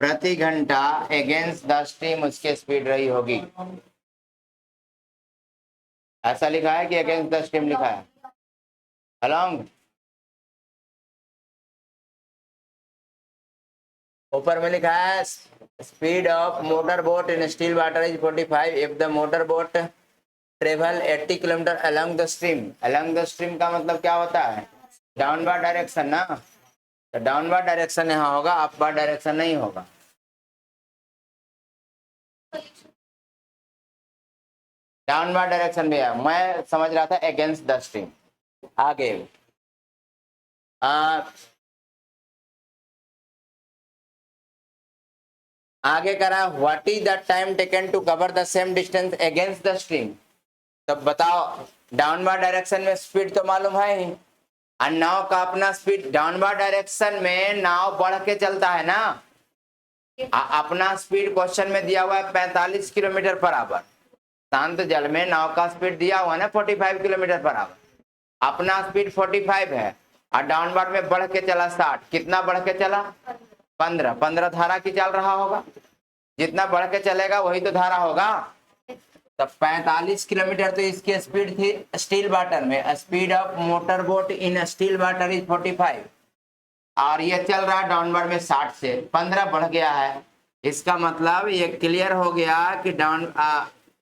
प्रति घंटा अगेंस्ट द स्ट्रीम उसकी स्पीड रही होगी। ऐसा लिखा है कि अगेंस्ट द स्ट्रीम लिखा है? अलोंग ऊपर में लिखा है speed of motor boat in still water is 45 if the motor boat travel 80 kilometre along the stream. Along the stream का मतलब क्या होता है? डाउनवर्ड डायरेक्शन ना। तो डाउनवर्ड डायरेक्शन यहाँ होगा, अपवर्ड डायरेक्शन नहीं होगा। डाउनवर्ड डायरेक्शन भी है, मैं समझ रहा था अगेंस्ट द स्ट्रीम। आगे आगे करा, what is the time taken to cover the same distance against the stream. तब बताओ, डाउनवर्ड डायरेक्शन में स्पीड तो मालूम है ही, और नाव का अपना स्पीड, डाउनवर्ड डायरेक्शन में नाव बढ़ के चलता है ना। अपना स्पीड क्वेश्चन में दिया हुआ है 45 किलोमीटर पर आवर। शांत जल में नाव का स्पीड दिया हुआ है ना 45 किलोमीटर पर आवर। अपना स्पीड 45 है और डाउनवर्ड में बढ़ के चला 60। कितना बढ़ के चला? 15 धारा की चल रहा होगा। जितना बढ़ के चलेगा वही तो धारा होगा। तब 45 किलोमीटर तो इसकी स्पीड थी स्टील वाटर में। Speed of motor boat in still water is 45 और ये चल रहा है डाउनवर्ड में 60 से 15 बढ़ गया है। इसका मतलब ये क्लियर हो गया कि डाउन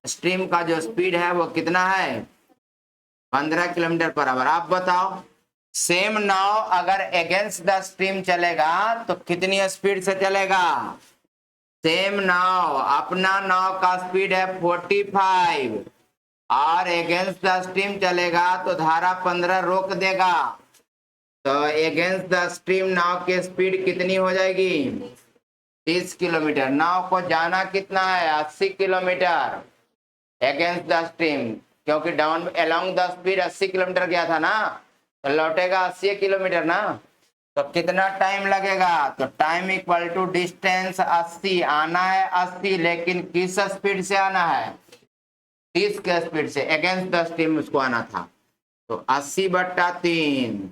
स्ट्रीम का जो स्पीड है वो कितना है? 15 किलोमीटर पर आवर। आप बताओ, सेम नाव अगर अगेंस्ट द स्ट्रीम चलेगा तो कितनी स्पीड से चलेगा? सेम नाव, अपना नाव का स्पीड है 45 और अगेंस्ट द स्ट्रीम चलेगा तो धारा 15 रोक देगा। तो अगेंस्ट द स्ट्रीम नाव की स्पीड कितनी हो जाएगी? 30 किलोमीटर। नाव को जाना कितना है? 80 किलोमीटर अगेंस्ट द स्ट्रीम, क्योंकि down along the speed 80 kilometre गया था ना, तो लौटेगा 80 किलोमीटर ना। तो कितना टाइम लगेगा? तो टाइम इक्वल टू डिस्टेंस 80। आना है 80, लेकिन किस स्पीड से आना है? 30 के स्पीड से अगेंस्ट द स्ट्रीम उसको आना था। तो 80/3,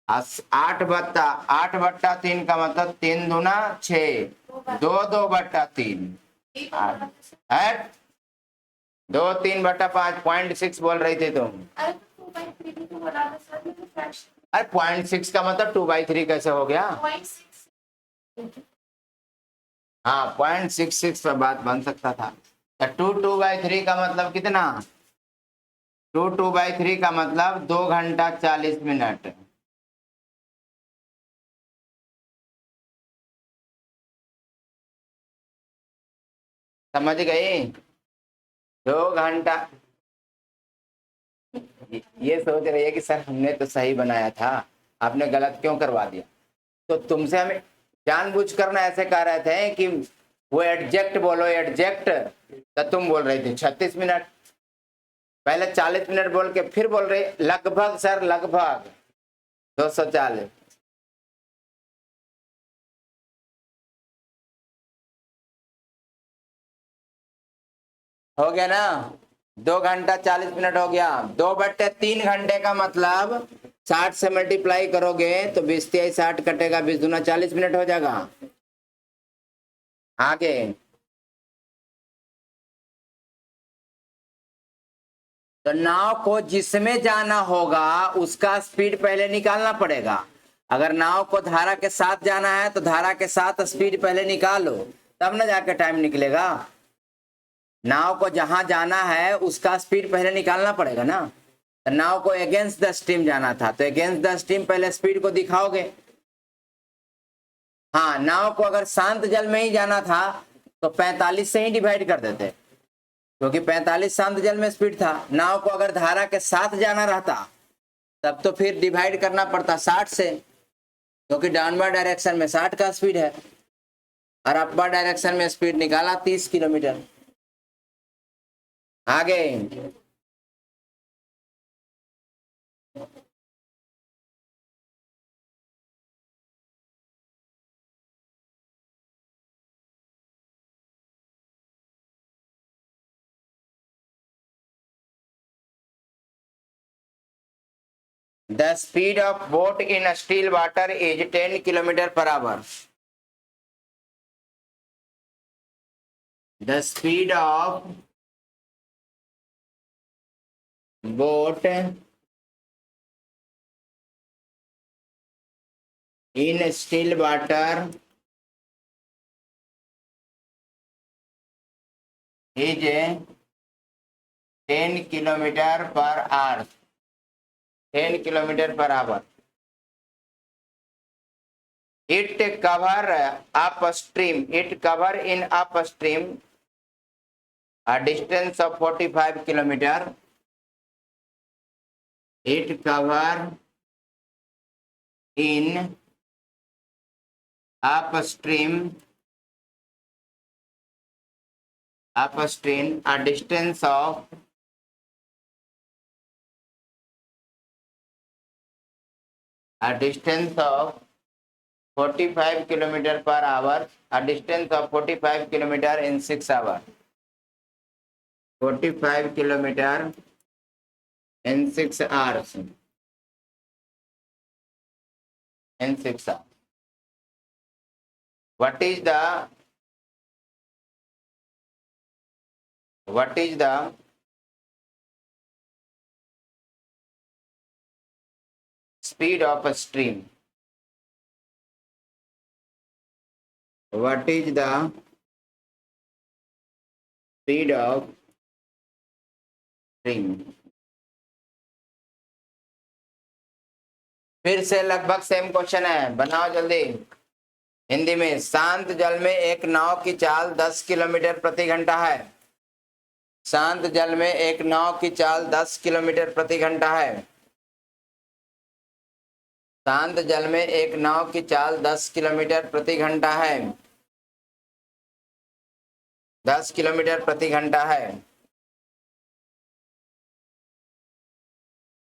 8/3 का मतलब 3 दूना 6, 2/3 है, 2 3/5, 0.6 बोल रही थी तुम। अरे तो 2/3 भी तो बोला था सर, ये तो फ्रैक्शन अरे 0.6 का मतलब 2/3 कैसे हो गया? 0.6। हाँ 0.66 पर बात बन सकता था। तो 2/3 का मतलब कितना? 2/3 का मतलब 2 घंटा 40 मिनट। समझ गई? 2 घंटा। ये सोच रही है कि सर हमने तो सही बनाया था, आपने गलत क्यों करवा दिया? तो तुमसे हमें जानबूझकर ना ऐसे कह रहे थे कि वो एडजेक्ट बोलो, एडजेक्ट। तो तुम बोल रही थी 36 मिनट, पहले 40 मिनट बोल के फिर बोल रही लगभग सर, लगभग 240। हो गया ना? 2 घंटा 40 मिनट हो गया। 2/3 घंटे का मतलब 60 से मल्टीप्लाई करोगे तो 20×3 = 60 कटेगा, 20 दूना 40 मिनट हो जाएगा। आगे तो नाव को जिसमें जाना होगा उसका स्पीड पहले निकालना पड़ेगा। अगर नाव को धारा के साथ जाना है तो धारा के साथ स्पीड पहले निकालो, तब ना जाकर टाइम निकलेगा। नाव को जहां जाना है उसका स्पीड पहले निकालना पड़ेगा ना। तो नाव को अगेंस्ट द स्ट्रीम जाना था तो अगेंस्ट द स्ट्रीम पहले स्पीड को दिखाओगे। हाँ, नाव को अगर शांत जल में ही जाना था तो 45 से ही डिवाइड कर देते, क्योंकि 45 शांत जल में स्पीड था। नाव को अगर धारा के साथ जाना रहता तब तो फिर डिवाइड करना पड़ता 60 से, क्योंकि डाउनवर्ड डायरेक्शन में 60 का स्पीड है और अपवर्ड डायरेक्शन में स्पीड निकाला 30 किलोमीटर। आगे the speed of boat in still water is 10 kilometer per hour. The speed of boat in still water is 10 kilometer per hour. 10 kilometer per hour. It cover upstream. It cover in upstream a distance of 45 kilometer. It cover in upstream a distance of 45 kilometer per hour, a distance of 45 kilometer in 6 hours. 45 kilometer in 6 hours. In 6 hours. What is the speed of a stream? What is the speed of stream? फिर से लगभग same question है, बनाओ जल्दी। हिंदी में, शांत जल में एक नाव की चाल 10 किलोमीटर प्रति घंटा है। शांत जल में एक नाव की चाल 10 किलोमीटर प्रति घंटा है। शांत जल में एक नाव की चाल 10 किलोमीटर प्रति घंटा है। 10 किलोमीटर प्रति घंटा है।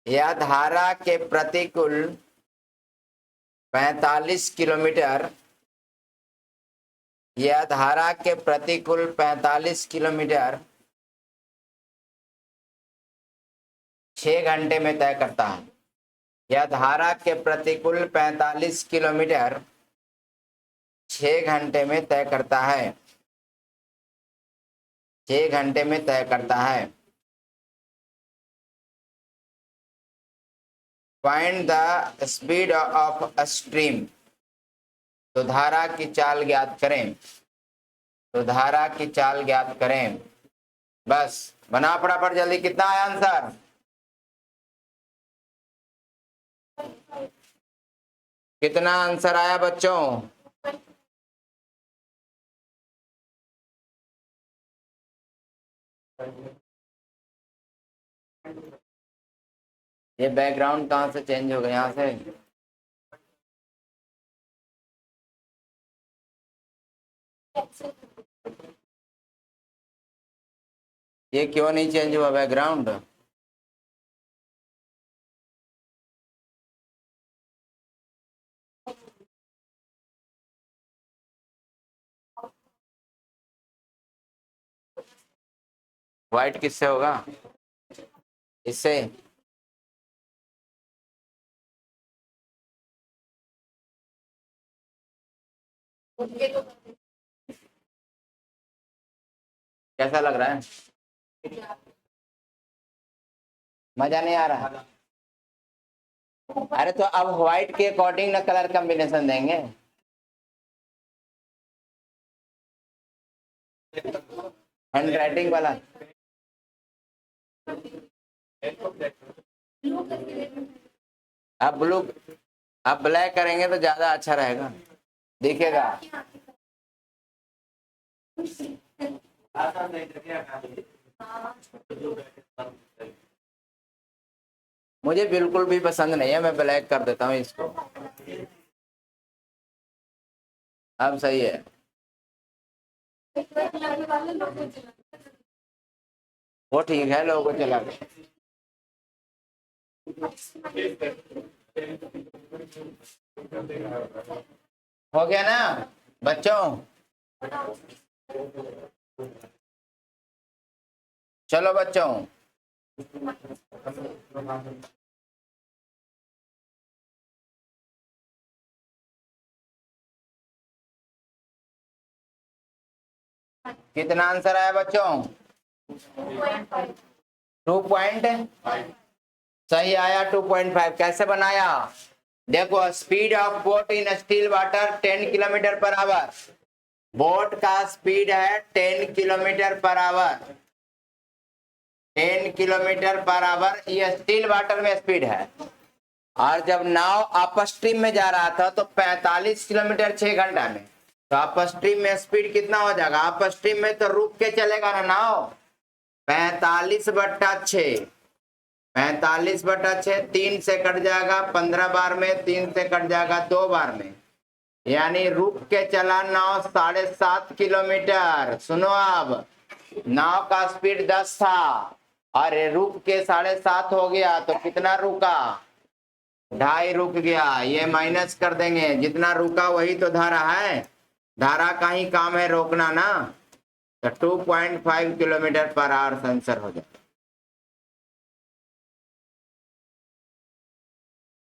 यह धारा के प्रतिकूल 45 किलोमीटर, यह धारा के प्रतिकूल 45 किलोमीटर 6 घंटे में तय करता है। यह धारा के प्रतिकूल 45 किलोमीटर 6 घंटे में तय करता है। 6 घंटे में तय करता है। Find the speed of a stream. तो धारा की चाल ज्ञात करें। तो धारा की चाल ज्ञात करें। बस बना फटाफट जल्दी। कितना आया आंसर? कितना आंसर आया बच्चों? ये बैकग्राउंड कहाँ से चेंज हो गया? यहाँ से। ये क्यों नहीं चेंज हुआ बैकग्राउंड? व्हाइट किससे होगा? इससे। कैसा लग रहा है? मजा नहीं आ रहा? अरे तो अब व्हाइट के अकॉर्डिंग ना कलर कॉम्बिनेशन देंगे। हैंड राइटिंग वाला ब्लू करके देखो। अब ब्लू, अब ब्लैक करेंगे तो ज्यादा अच्छा रहेगा, दिखेगा। मुझे बिल्कुल भी पसंद नहीं है, मैं ब्लैक कर देता हूँ इसको। अब सही है। वो ठीक है, लोगों को चला गया। हो गया ना बच्चों? चलो बच्चों, कितना आंसर आया बच्चों? 2.5 सही आया। 2.5 कैसे बनाया? देखो, speed of boat in still water 10 kilometre per our. Boat का स्पीड है 10 kilometre per our. 10 kilometre per our ये स्टिल वाटर में स्पीड है। और जब नाव अपस्ट्रीम में जा रहा था तो 45 किलोमीटर 6 घंटा में। तो अपस्ट्रीम में स्पीड कितना हो जाएगा? अपस्ट्रीम में तो रुक के चलेगा ना नाव। 45/6, 45/6 3 से कट जाएगा 15 बार में, 3 से कट जाएगा 2 बार में, यानी रुक के चला नाव 7.5 किलोमीटर। सुनो, अब नाव का स्पीड 10 था और रुक के 7.5 हो गया, तो कितना रुका? 2.5 रुक गया। ये माइनस कर देंगे, जितना रुका वही तो धारा है, धारा का ही काम है रोकना ना। तो 2.5 किलोमीटर पर आवर आंसर हो जाए।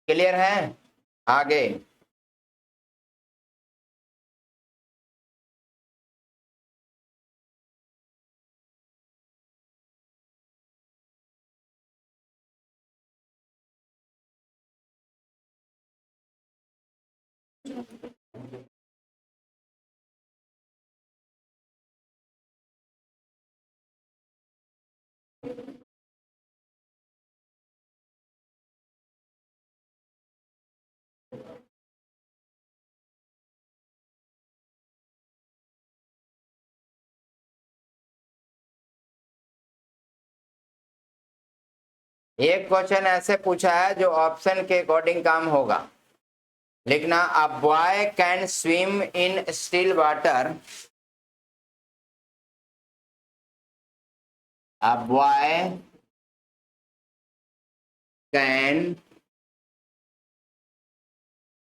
क्लियर है? आगे एक क्वेश्चन ऐसे पूछा है जो ऑप्शन के अकॉर्डिंग काम होगा। लिखना, a boy can swim in still water. A boy can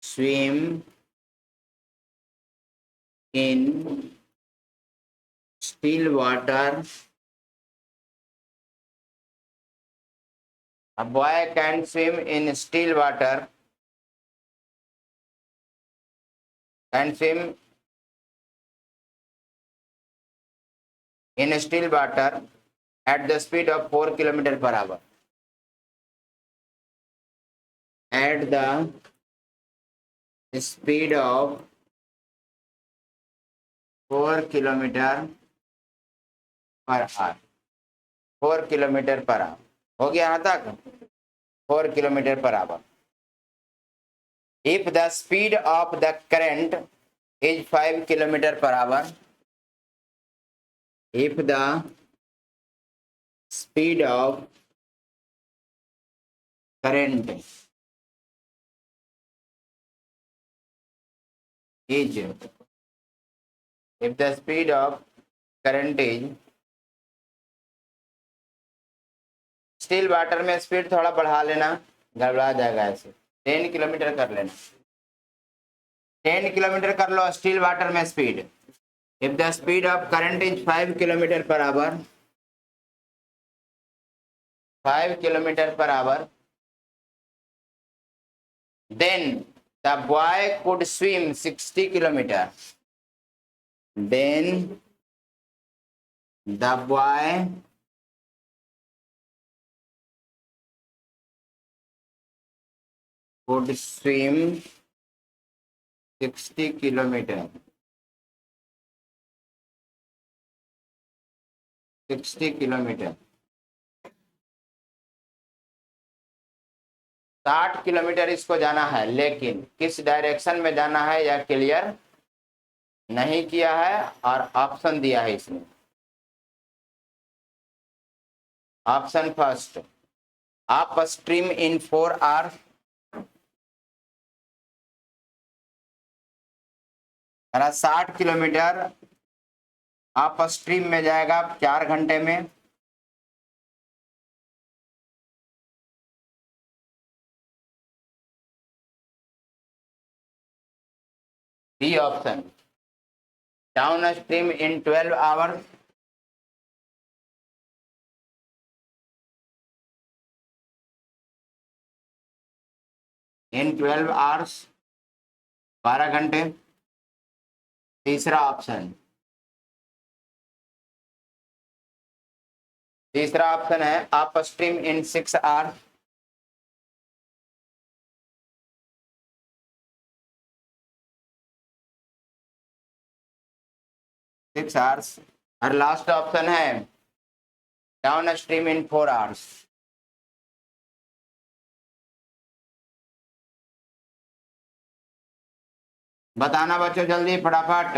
swim in still water. A boy can swim in still water. Can swim in still water at the speed of 4 kilometer per hour. At the speed of 4 kilometer per hour. 4 kilometre per our. हो गया यहाँ तक? 4 kilometre per our. If the speed of the current is 5 kilometer per hour, if the speed of current is, if the speed of current is, still water में speed थोड़ा बढ़ा लेना, गड़बड़ा जाएगा ऐसे। 10 किलोमीटर कर लेना, 10 किलोमीटर कर लो स्टिल वाटर में speed. If the speed of current is 5 kilometre per hour, 5 kilometre per hour, then the boy could swim 60 kilometre. Then the boy would swim 60 kilometre 60 kilometre 60 kilometre इसको जाना है, लेकिन किस डायरेक्शन में जाना है यह क्लियर नहीं किया है और ऑप्शन दिया है इसमें। Option first, up stream in 4 hours, 60 kilometre up stream में जाएगा 4 घंटे में। D option, down stream in 12 hours, in 12 hours 12 घंटे। तीसरा ऑप्शन है अप स्ट्रीम इन 6 आवर्स, और लास्ट ऑप्शन है डाउन स्ट्रीम इन 4 आवर्स। बताना बच्चों जल्दी फटाफट,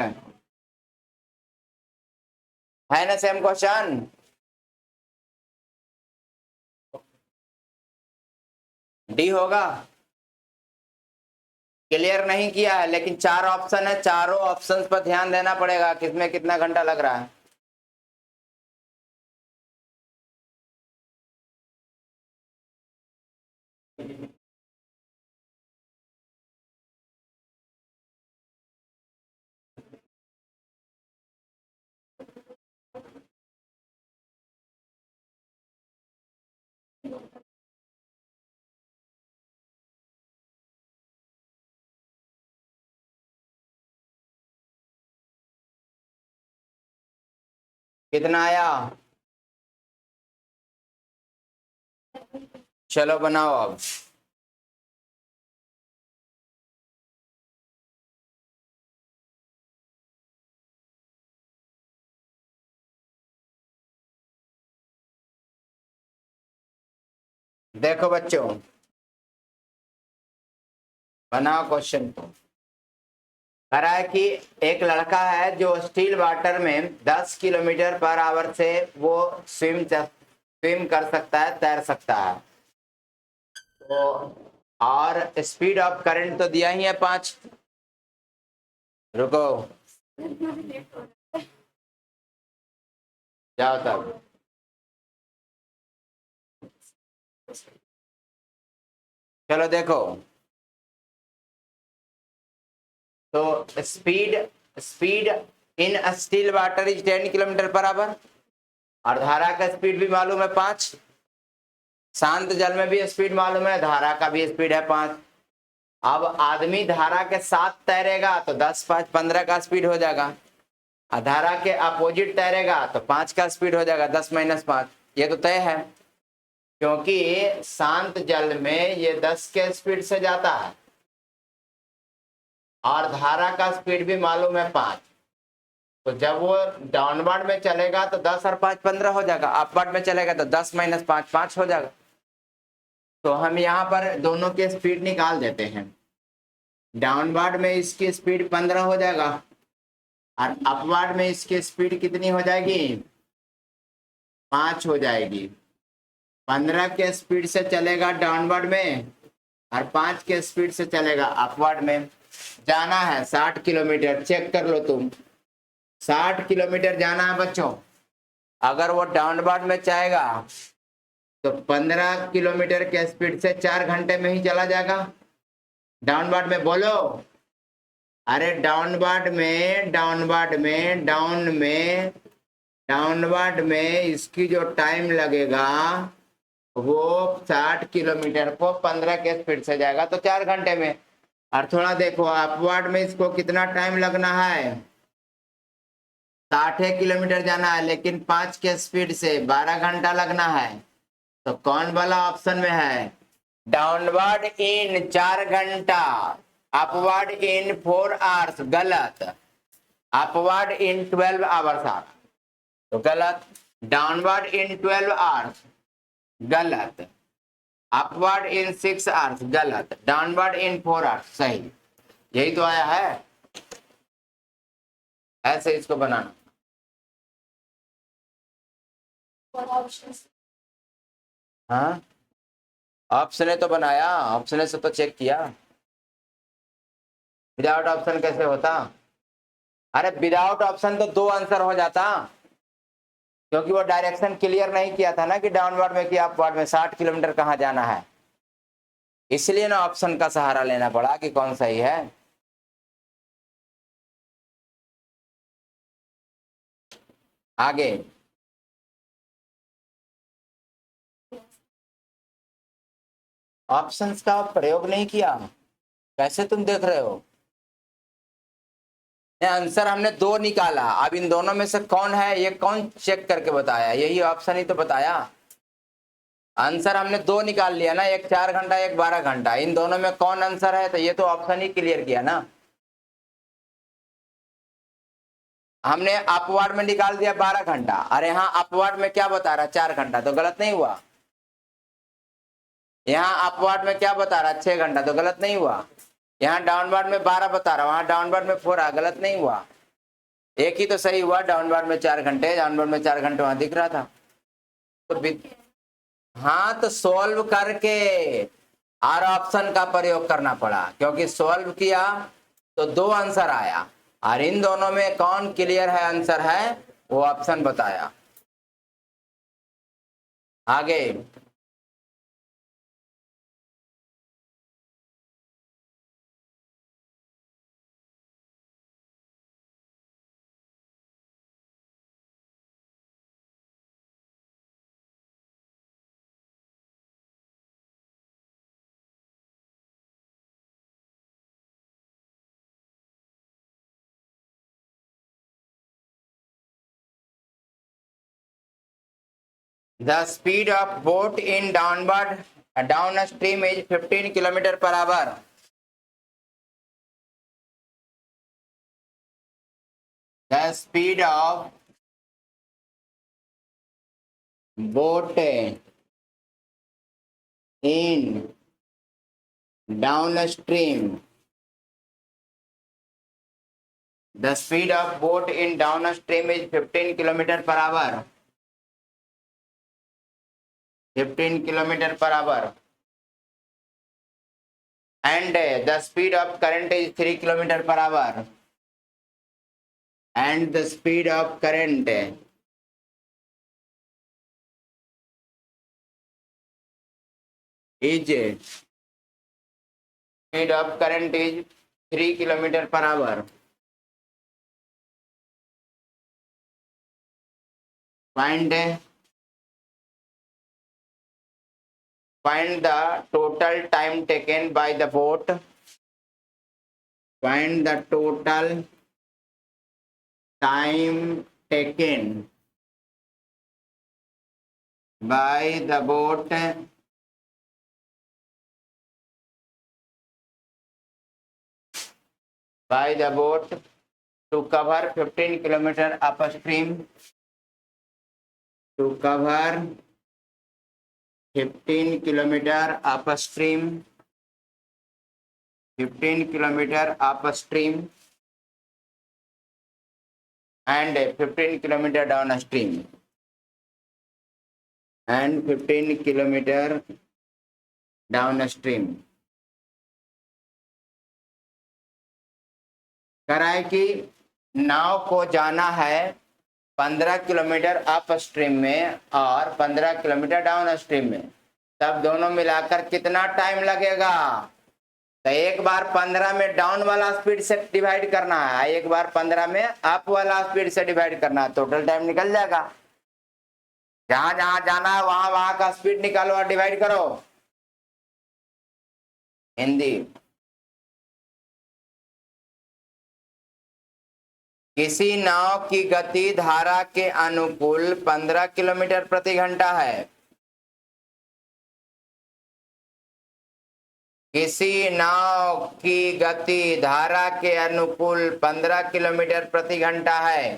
है ना सेम क्वेश्चन? डी होगा। क्लियर नहीं किया है, लेकिन 4 ऑप्शन है, चारों ऑप्शंस पर ध्यान देना पड़ेगा किसमें कितना घंटा लग रहा है। कितना आया? चलो बनाओ अब। देखो बच्चों, बनाओ क्वेश्चन को। कह रहा है कि एक लड़का है जो स्टील वाटर में 10 किलोमीटर पर आवर से वो स्विम कर सकता है, तैर सकता है। तो और स्पीड ऑफ करंट तो दिया ही है 5। रुको, जाओ तब। चलो देखो, तो speed in still water is 10 kilometre per our, और धारा का स्पीड भी मालूम है 5। शांत जल में भी स्पीड मालूम है, धारा का भी स्पीड है 5। अब आदमी धारा के साथ तैरेगा तो 10 5 15 का स्पीड हो जाएगा, और धारा के अपोजिट तैरेगा तो 5 का स्पीड हो जाएगा, 10 - 5। ये तो तय है, क्योंकि शांत जल में ये 10 के स्पीड से जाता है, और धारा का स्पीड भी मालूम है 5। तो जब वो डाउनवर्ड में चलेगा तो 10 और 5 15 हो जाएगा, अपवर्ड में चलेगा तो 10 - 5 5 हो जाएगा। तो हम यहाँ पर दोनों के स्पीड निकाल देते हैं। डाउनवर्ड में इसकी स्पीड 15 हो जाएगा, और अपवर्ड में इसकी स्पीड कितनी हो जाएगी? 5 हो जाएगी। 15 के स्पीड से चलेगा डाउनवर्ड में, और 5 के स्पीड से चलेगा अपवर्ड में। जाना है 60 किलोमीटर, चेक कर लो तुम। 60 किलोमीटर जाना है बच्चों। अगर वो डाउनवर्ड में जाएगा तो 15 किलोमीटर के स्पीड से 4 घंटे में ही चला जाएगा। डाउनवर्ड में बोलो, अरे डाउनवर्ड में इसकी जो टाइम लगेगा वो 60 किलोमीटर को 15 के स्पीड से जाएगा तो 4 घंटे में। और थोड़ा देखो अपवर्ड में इसको कितना टाइम लगना है? 60 किलोमीटर जाना है, लेकिन 5 के स्पीड से 12 घंटा लगना है। तो कौन वाला ऑप्शन में है? डाउनवर्ड इन 4 घंटा, अपवर्ड इन 4 आवर्स, गलत। अपवर्ड इन 12 आवर्स आ रहा तो गलत। डाउनवर्ड इन 12 आवर्स, गलत। अपवर्ड इन 6 आवर्स, गलत। डाउनवर्ड इन 4 आवर्स, सही। यही तो आया है, ऐसे इसको बनाना। और ऑप्शंस हाँ, ऑप्शन ने तो बनाया, ऑप्शन से तो चेक किया। विदाउट ऑप्शन कैसे होता? अरे विदाउट ऑप्शन तो 2 आंसर हो जाता, क्योंकि वो डायरेक्शन क्लियर नहीं किया था ना कि डाउनवर्ड में कि अपवर्ड में 60 किलोमीटर कहाँ जाना है, इसलिए ना ऑप्शन का सहारा लेना पड़ा कि कौन सही है। आगे, ऑप्शंस का प्रयोग नहीं किया, कैसे तुम देख रहे हो? आंसर हमने 2 निकाला, अब इन दोनों में से कौन है ये कौन चेक करके बताया? यही ऑप्शन ही तो बताया। आंसर हमने 2 निकाल लिया ना, एक 4 घंटा एक 12 घंटा, इन दोनों में कौन आंसर है? तो ये तो ऑप्शन ही क्लियर किया ना। हमने अपवर्ड में निकाल दिया 12 घंटा, अरे हाँ अपवर्ड में क्या बता रहा है? 4 घंटा, तो गलत नहीं हुआ। यहाँ अपवर्ड में क्या बता रहा है? 6 घंटा, तो गलत नहीं हुआ। यहाँ डाउनवर्ड में 12 बता रहा, वहां डाउनवर्ड में 4, गलत नहीं हुआ। एक ही तो सही हुआ, डाउनवर्ड में 4 घंटे, डाउनवर्ड में 4 घंटे वहां दिख रहा था। तो हाँ, तो सोल्व करके और ऑप्शन का प्रयोग करना पड़ा, क्योंकि सोल्व किया तो 2 आंसर आया, और इन दोनों में कौन क्लियर है आंसर है वो ऑप्शन बताया। आगे, the speed of boat in downstream is 15 kilometer per hour. The speed of boat in downstream. The speed of boat in downstream is 15 kilometer per hour. 15 kilometer per hour. And the speed of current is 3 kilometer per hour. And the speed of current is 3 kilometer per hour. Find the total time taken by the boat. Find the total time taken by the boat to cover 15 kilometer upstream. To cover 15 kilometer upstream. 15 kilometer upstream and 15 kilometer downstream. And 15 kilometer downstream. कराए कि नाव को जाना है 15 kilometre up stream में और 15 kilometre down stream में, तब दोनों मिलाकर कितना टाइम लगेगा? तो एक बार 15 में डाउन वाला स्पीड से डिवाइड करना है, एक बार 15 में अप वाला स्पीड से डिवाइड करना है, टोटल टाइम निकल जाएगा। जहां जहां जाना है वहां वहां का स्पीड निकालो और डिवाइड करो। हिंदी, किसी नाव की गति धारा के अनुकूल 15 किलोमीटर प्रति घंटा है। किसी नाव की गति धारा के अनुकूल 15 किलोमीटर प्रति घंटा है।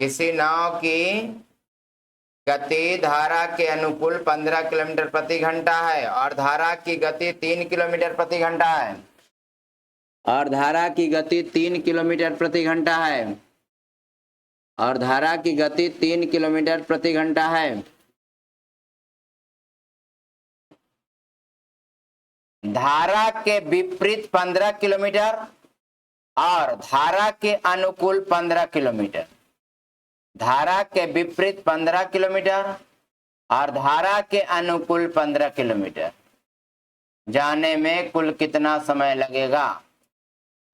किसी नाव की गति धारा के अनुकूल 15 किलोमीटर प्रति घंटा है और धारा की गति 3 किलोमीटर प्रति घंटा है। और धारा की गति 3 किलोमीटर प्रति घंटा है। और धारा की गति 3 किलोमीटर प्रति घंटा है। धारा के विपरीत 15 किलोमीटर और धारा के अनुकूल 15 किलोमीटर। धारा के विपरीत 15 किलोमीटर और धारा के अनुकूल 15 किलोमीटर जाने में कुल कितना समय लगेगा?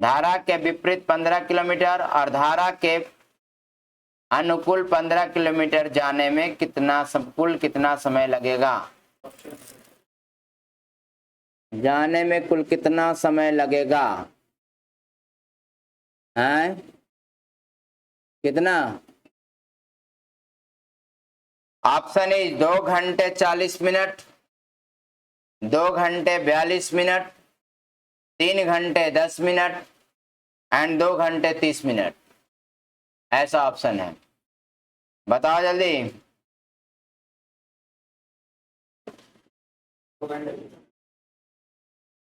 धारा के विपरीत 15 किलोमीटर और धारा के अनुकूल 15 किलोमीटर जाने में कुल कितना समय लगेगा? जाने में कुल कितना समय लगेगा? हैं? कितना? ऑप्शन इज 2 घंटे 40 मिनट, 2 घंटे 42 मिनट, 3 घंटे 10 मिनट एंड 2 घंटे 30 मिनट। ऐसा ऑप्शन है, बताओ जल्दी।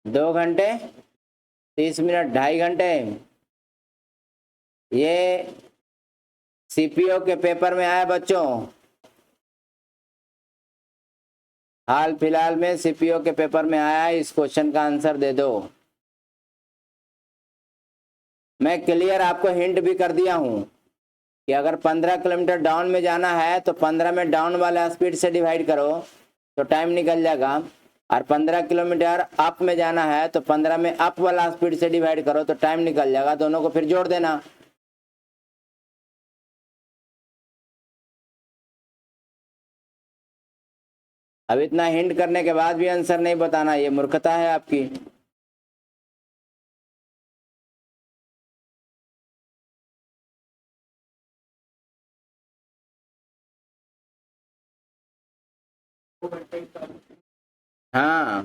2 घंटे 30 मिनट, 2.5 घंटे। ये सीपीओ के पेपर में आया बच्चों, हाल फिलहाल में सीपीओ के पेपर में आया है। इस क्वेश्चन का आंसर दे दो। मैं क्लियर आपको हिंट भी कर दिया हूं कि अगर 15 किलोमीटर डाउन में जाना है तो 15 में डाउन वाला स्पीड से डिवाइड करो तो टाइम निकल जाएगा, और 15 किलोमीटर अप में जाना है तो 15 में अप वाला स्पीड से डिवाइड करो तो टाइम निकल जाएगा। दोनों को फिर जोड़ देना। अब इतना हिंट करने के बाद भी आंसर नहीं बताना, ये मूर्खता है आपकी। हाँ,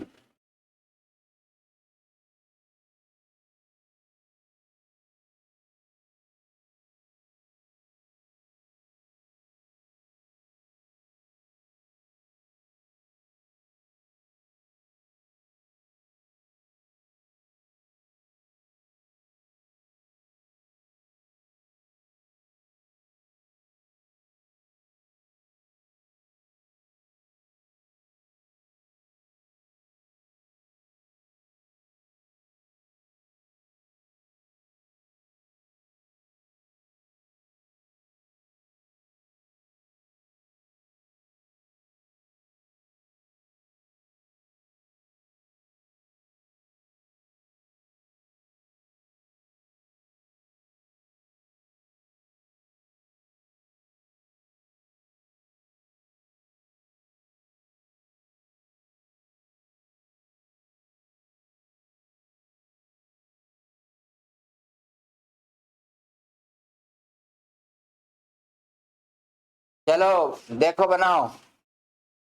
चलो देखो बनाओ।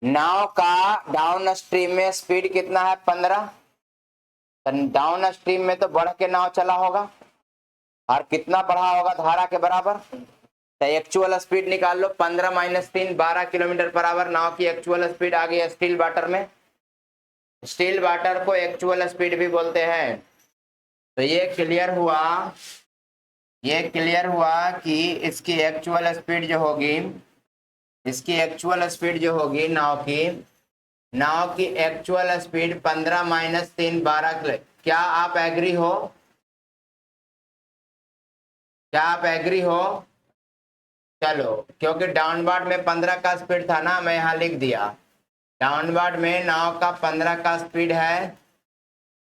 नाव का डाउन स्ट्रीम में स्पीड कितना है? 15। डाउन स्ट्रीम में तो बढ़ के नाव चला होगा, और कितना बढ़ा होगा? धारा के बराबर। तो एक्चुअल स्पीड निकाल लो। 15 - 3 12 किलोमीटर पर आवर नाव की एक्चुअल स्पीड आ गई स्टील वाटर में। स्टील वाटर को एक्चुअल स्पीड भी बोलते हैं। तो ये क्लियर हुआ कि इसकी एक्चुअल स्पीड जो होगी, इसकी एक्चुअल स्पीड जो होगी नाव की एक्चुअल स्पीड 15 - 3 12। क्या आप एग्री हो? क्या आप एग्री हो? चलो, क्योंकि डाउनवर्ड में 15 का स्पीड था ना, मैं यहाँ लिख दिया। डाउनवर्ड में नाव का 15 का स्पीड है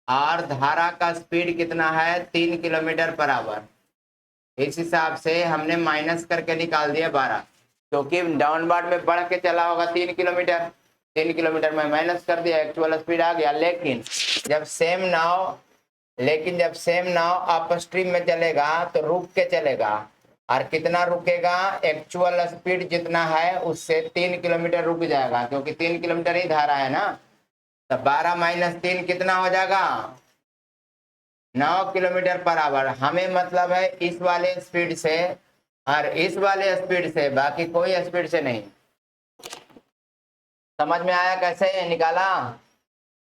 और धारा का स्पीड कितना है? 3 किलोमीटर पर आवर। इस हिसाब से हमने माइनस करके निकाल दिया 12, क्योंकि डाउनवर्ड में बढ़ के चला होगा 3 किलोमीटर। 3 किलोमीटर में माइनस कर दिया, एक्चुअल स्पीड आ गया। लेकिन जब सेम नाव अप स्ट्रीम में चलेगा तो रुक के चलेगा, और कितना रुकेगा? एक्चुअल स्पीड जितना है उससे 3 किलोमीटर रुक जाएगा, क्योंकि 3 किलोमीटर ही धारा है ना। तो 12 माइनस 3 कितना हो जाएगा? 9 किलोमीटर पर आवर। हमें मतलब है इस वाले स्पीड से और इस वाले स्पीड से, बाकी कोई स्पीड से नहीं। समझ में आया कैसे निकाला?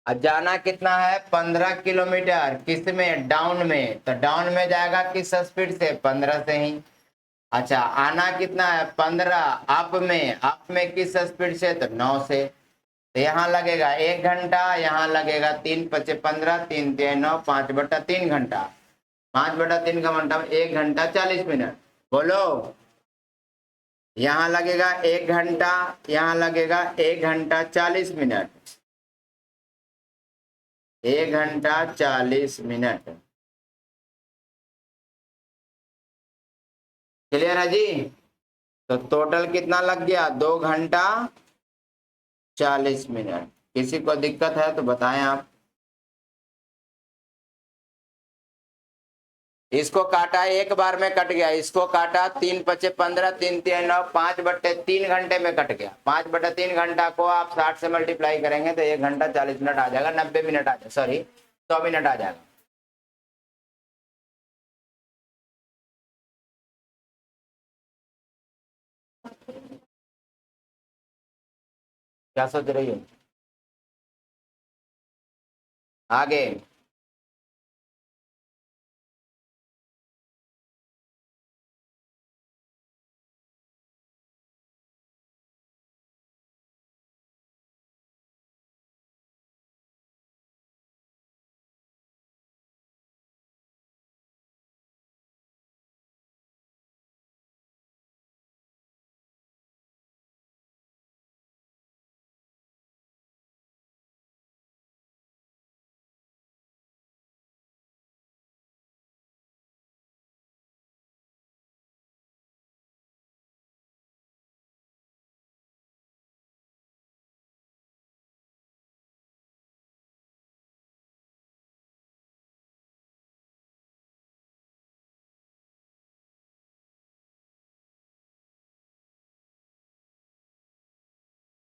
अब जाना कितना है? 15 किलोमीटर। किस में? डाउन में। तो डाउन में जाएगा किस स्पीड से? 15 से ही। अच्छा, आना कितना है? 15। अप में किस स्पीड से? तो 9 से। तो यहाँ लगेगा 1 घंटा, यहाँ लगेगा 3 पचे 15, 3 3 9, 5/3 घंटा। 5/3 का मतलब 1 घंटा 40 मिनट। बोलो, यहाँ लगेगा 1 घंटा, यहाँ लगेगा 1 घंटा 40 मिनट। 1 घंटा 40 मिनट। क्लियर है जी? तो टोटल कितना लग गया? 2 घंटा 40 मिनट। किसी को दिक्कत है तो बताएं आप। इसको काटा, एक बार में कट गया। इसको काटा, 3 पचे 15, 3 3 9, 5/3 घंटे में कट गया। 5/3 घंटा को आप 60 से मल्टीप्लाई करेंगे तो 1 घंटा 40 मिनट आ जाएगा। 90 मिनट आ जाएगा, सॉरी 100 मिनट आ जाएगा। क्या सोच रही हो? आगे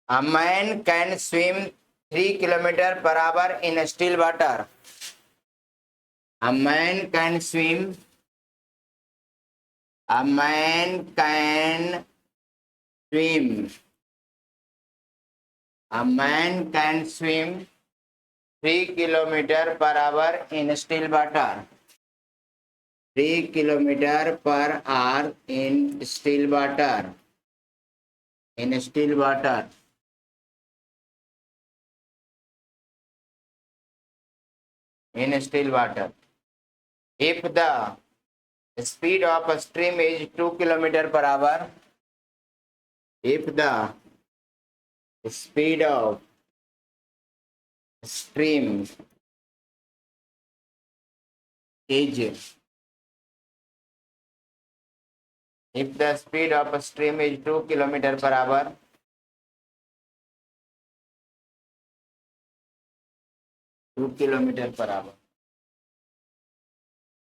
A man can swim 3 kilometers per hour in still water. A man can swim. A man can swim. A man can swim 3 kilometers per hour in still water. 3 kilometers per hour in still water. In still water. In still water. If the speed of a stream is 2 kilometers per hour, if the speed of stream is, if the speed of a stream is 2 kilometers per hour,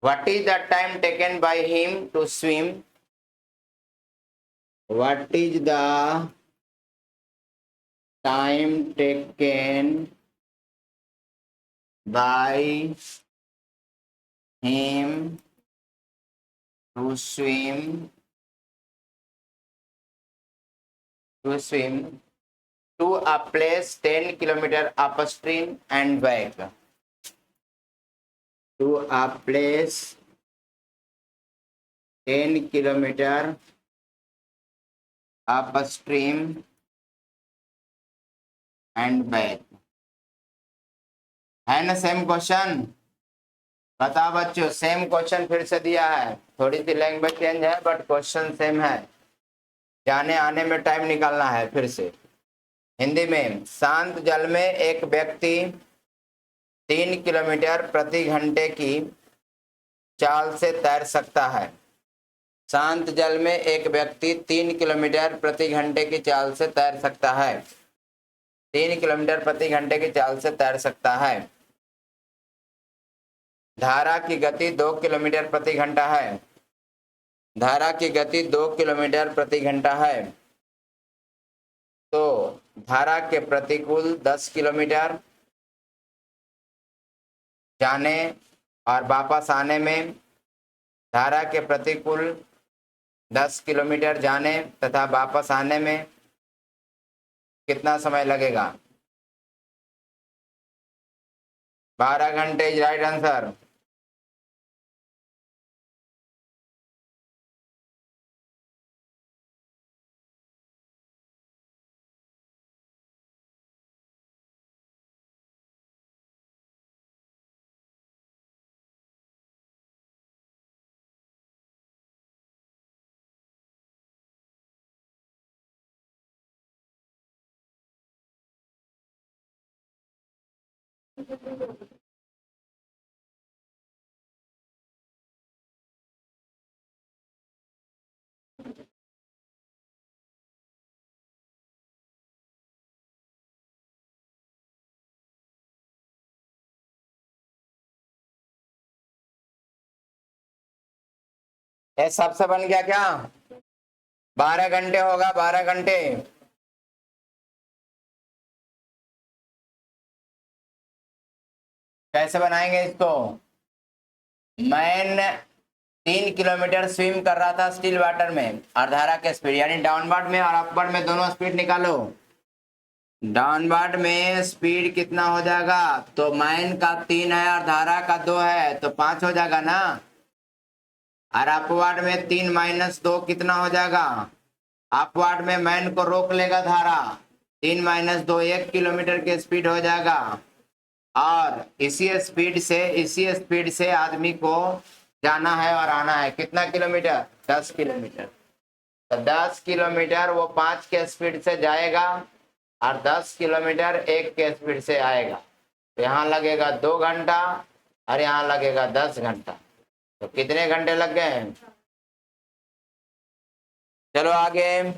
what is the time taken by him to swim? What is the time taken by him to swim to a place 10 kilometers upstream and back? To a place 10 kilometers upstream and back. है ना same question? बताओ बच्चों, same question फिर से दिया है। थोड़ी सी language change है बट क्वेश्चन सेम है। जाने आने में टाइम निकालना है। फिर से हिंदी में, शांत जल में एक व्यक्ति 3 किलोमीटर प्रति घंटे की चाल से तैर सकता है। शांत जल में एक व्यक्ति 3 किलोमीटर प्रति घंटे की चाल से तैर सकता है। 3 किलोमीटर प्रति घंटे की चाल से तैर सकता है। धारा की गति 2 किलोमीटर प्रति घंटा है। धारा की गति 2 किलोमीटर प्रति घंटा है। तो धारा के प्रतिकूल 10 किलोमीटर जाने और वापस आने में धारा के प्रतिकूल 10 किलोमीटर जाने तथा वापस आने में कितना समय लगेगा? 12 घंटे इज राइट आंसर। ये सबसे बन गया क्या? 12 घंटे होगा, 12 घंटे। कैसे बनाएंगे इसको? मैन 3 किलोमीटर स्विम कर रहा था स्टिल वाटर में और धारा के स्पीड यानी डाउनवर्ड में और अपवर्ड में दोनों स्पीड निकालो। डाउनवर्ड में स्पीड कितना हो जाएगा? तो मैन का 3 है और धारा का 2 है तो 5 हो जाएगा ना। और अपवर्ड में 3 - 2 कितना हो जाएगा? अपवर्ड में मैन को रोक लेगा धारा, 3 - 2 1 किलोमीटर की स्पीड हो जाएगा। और इसी स्पीड से आदमी को जाना है और आना है कितना किलोमीटर? 10 किलोमीटर। तो 10 किलोमीटर वो 5 के स्पीड से जाएगा और 10 किलोमीटर 1 के स्पीड से आएगा। तो यहाँ लगेगा 2 घंटा और यहाँ लगेगा 10 घंटा। तो कितने घंटे लग गए? चलो आगे।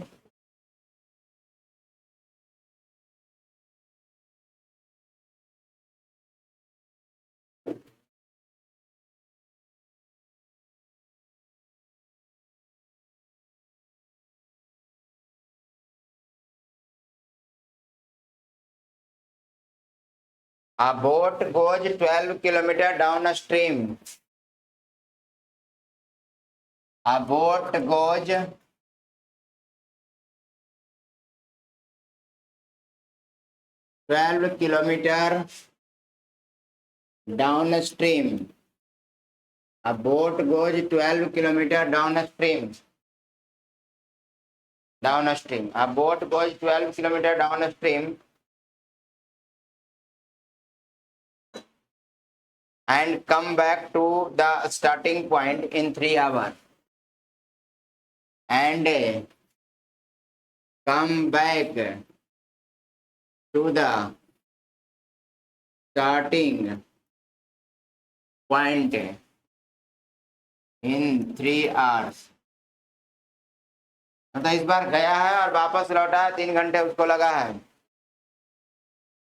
A boat goes 12 kilometer downstream. A boat goes 12 kilometer downstream. A boat goes 12 kilometer downstream. A boat goes 12 kilometer downstream and come back to the starting point in 3 hours. And come back to the starting point in 3 hours. मतलब इस बार गया है और वापस लौटा है, 3 घंटे उसको लगा है।